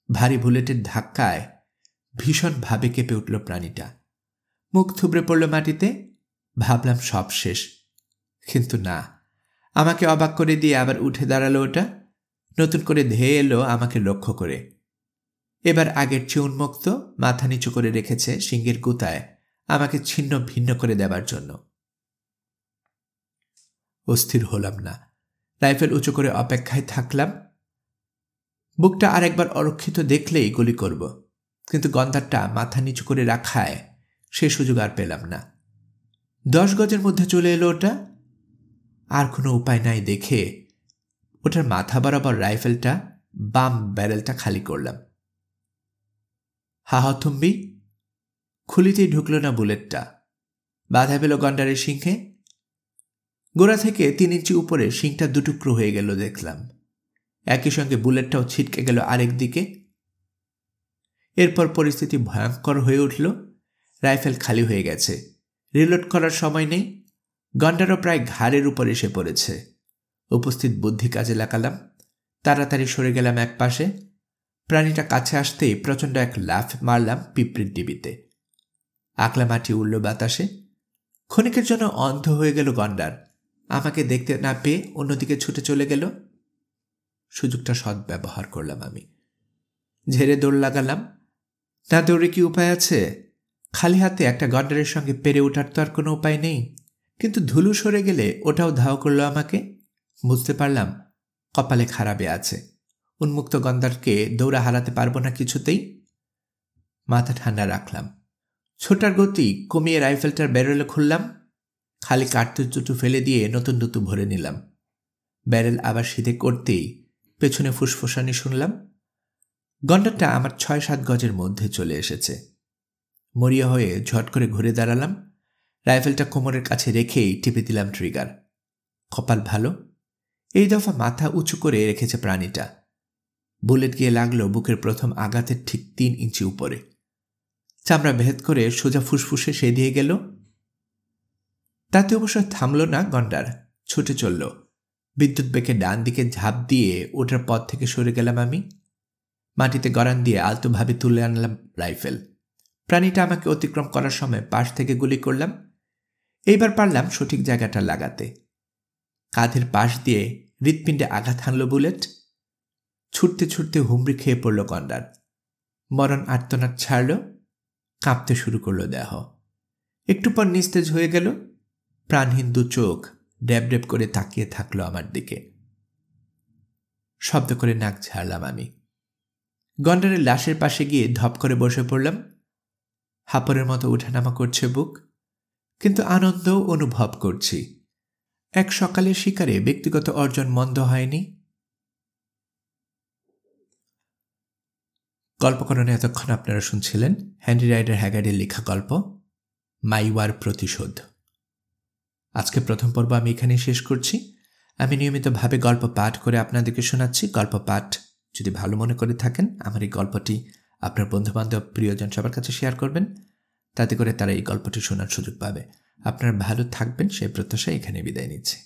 ভারী বুলেটের ধাক্কায় ভীষণভাবে কেঁপে উঠল প্রাণীটা। মুখ থুবড়ে পড়ল মাটিতে। ভাবলাম সব শেষ, কিন্তু না। আমাকে অবাক করে দিয়ে আবার উঠে দাঁড়ালো ওটা। নতুন করে ধেয়ে এলো আমাকে লক্ষ্য করে। এবার আগের চেয়ে উন্মুক্ত, মাথা নিচু করে রেখেছে সিংহের গুতায় আমাকে ছিন্ন ভিন্ন করে দেবার জন্য। অস্থির হলাম না। রাইফেল উঁচু করে অপেক্ষায় থাকলাম। বুকটা আরেকবার অরক্ষিত দেখলেই গুলি করব, কিন্তু গন্ডারটা মাথা নিচু করে রাখায় সে সুযোগ আর পেলাম না। 10 গজের মধ্যে চলে এলো ওটা। আর কোনো উপায় নাই দেখে ওটার মাথা বরাবর রাইফেলটা, বাম ব্যারেলটা খালি করলাম। হাহথম্বি। খুলিতেই ঢুকল না বুলেটটা। বাধা পেল গন্ডারের সিংহে। গোড়া থেকে 3 ইঞ্চি উপরে শিংটা দুটুকরো হয়ে গেল দেখলাম। একই সঙ্গে বুলেটটাও ছিটকে গেল আরেক দিকে। এরপর পরিস্থিতি ভয়ঙ্কর হয়ে উঠল। রাইফেল খালি হয়ে গেছে। রিলোড করার সময় নেই। গন্ডারও প্রায় ঘাড়ের উপর এসে পড়েছে। উপস্থিত বুদ্ধি কাজে লাগালাম। তাড়াতাড়ি সরে গেলাম এক পাশে। প্রাণীটা কাছে আসতেই প্রচণ্ড এক লাফ মারলাম পিঁপড়ের ডিবিতে। আকলা মাটি উড়ল বাতাসে। ক্ষণিকের জন্য অন্ধ হয়ে গেল গন্ডার। আমাকে দেখতে না পেয়ে অন্যদিকে ছুটে চলে গেল। সুযোগটা সদ্ব্যবহার করলাম আমি। ঝেড়ে দৌড় লাগালাম। না দৌড়ে কি উপায় আছে? খালি হাতে একটা গন্ডারের সঙ্গে পেরে ওঠার তো আর কোনো উপায় নেই। কিন্তু ধুলো সরে গেলে ওটাও ধাও করলো আমাকে। বুঝতে পারলাম কপালে খারাপে আছে। উন্মুক্ত গন্ডারকে দৌড়া হারাতে পারবো না কিছুতেই। মাথা ঠান্ডা রাখলাম। ছোটার গতি কমিয়ে রাইফেলটার ব্যারেলে খুললাম। খালি কার্তুজ দুটো ফেলে দিয়ে নতুন দুটো ভরে নিলাম। ব্যারেল আবার সিধে করতেই পেছনে ফুসফুসানি শুনলাম। গন্ডারটা আমার ৬-৭ গজের মধ্যে চলে এসেছে। মরিয়া হয়ে ঝট করে ঘুরে দাঁড়ালাম। রাইফেলটা কোমরের কাছে রেখেই টিপে দিলাম ট্রিগার। কপাল ভালো, এই দফা মাথা উঁচু করে রেখেছে প্রাণীটা। বুলেট গিয়ে লাগলো বুকের প্রথম আঘাতের ঠিক ৩ ইঞ্চি উপরে। চামড়া ভেদ করে সোজা ফুসফুসে সে দিয়ে গেল। তাতে অবশ্য থামল না গন্ডার, ছুটে চলল। বিদ্যুৎ বেগে ডান দিকে ঝাঁপ দিয়ে ওটার পথ থেকে সরে গেলাম আমি। মাটিতে গড়ান দিয়ে আলতোভাবে তুলে আনলাম রাইফেল। প্রাণীটা আমাকে অতিক্রম করার সময় পাশ থেকে গুলি করলাম। এইবার পারলাম সঠিক জায়গাটা লাগাতে। কাঁধের পাশ দিয়ে হৃৎপিণ্ডে আঘাত হানল বুলেট। ছুটতে ছুটতে হুমড়ি খেয়ে পড়ল গন্ডার। মরণ আর্তনাদ ছাড়ল, কাঁপতে শুরু করল দেহ। একটু পর নিস্তেজ হয়ে গেল। প্রাণহীন দু চোখ ড্যাব ড্যাব করে তাকিয়ে থাকলো আমার দিকে। শব্দ করে নাক ঝাড়লাম আমি। গন্ডারের লাশের পাশে গিয়ে ধপ করে বসে পড়লাম। হাঁপড়ের মতো ওঠানামা করছে বুক, কিন্তু আনন্দও অনুভব করছি। এক সকালের শিকারে ব্যক্তিগত অর্জন মন্দ হয়নি। গল্পকরণে এতক্ষণ আপনারা শুনছিলেন হেনরি রাইডার হ্যাগার্ডের লেখা গল্প মাইওয়ার প্রতিশোধ। আজকে প্রথম পর্ব আমি এখানেই শেষ করছি। আমি নিয়মিতভাবে গল্প পাঠ করে আপনাদেরকে শোনাচ্ছি। গল্প পাঠ যদি ভালো মনে করে থাকেন, আমার এই গল্পটি আপনার বন্ধুবান্ধব প্রিয়জন সবার কাছে শেয়ার করবেন, তাতে করে তারা এই গল্পটি শোনার সুযোগ পাবে। আপনারা ভালো থাকবেন সেই প্রত্যাশায় এখানে বিদায় নিচ্ছি।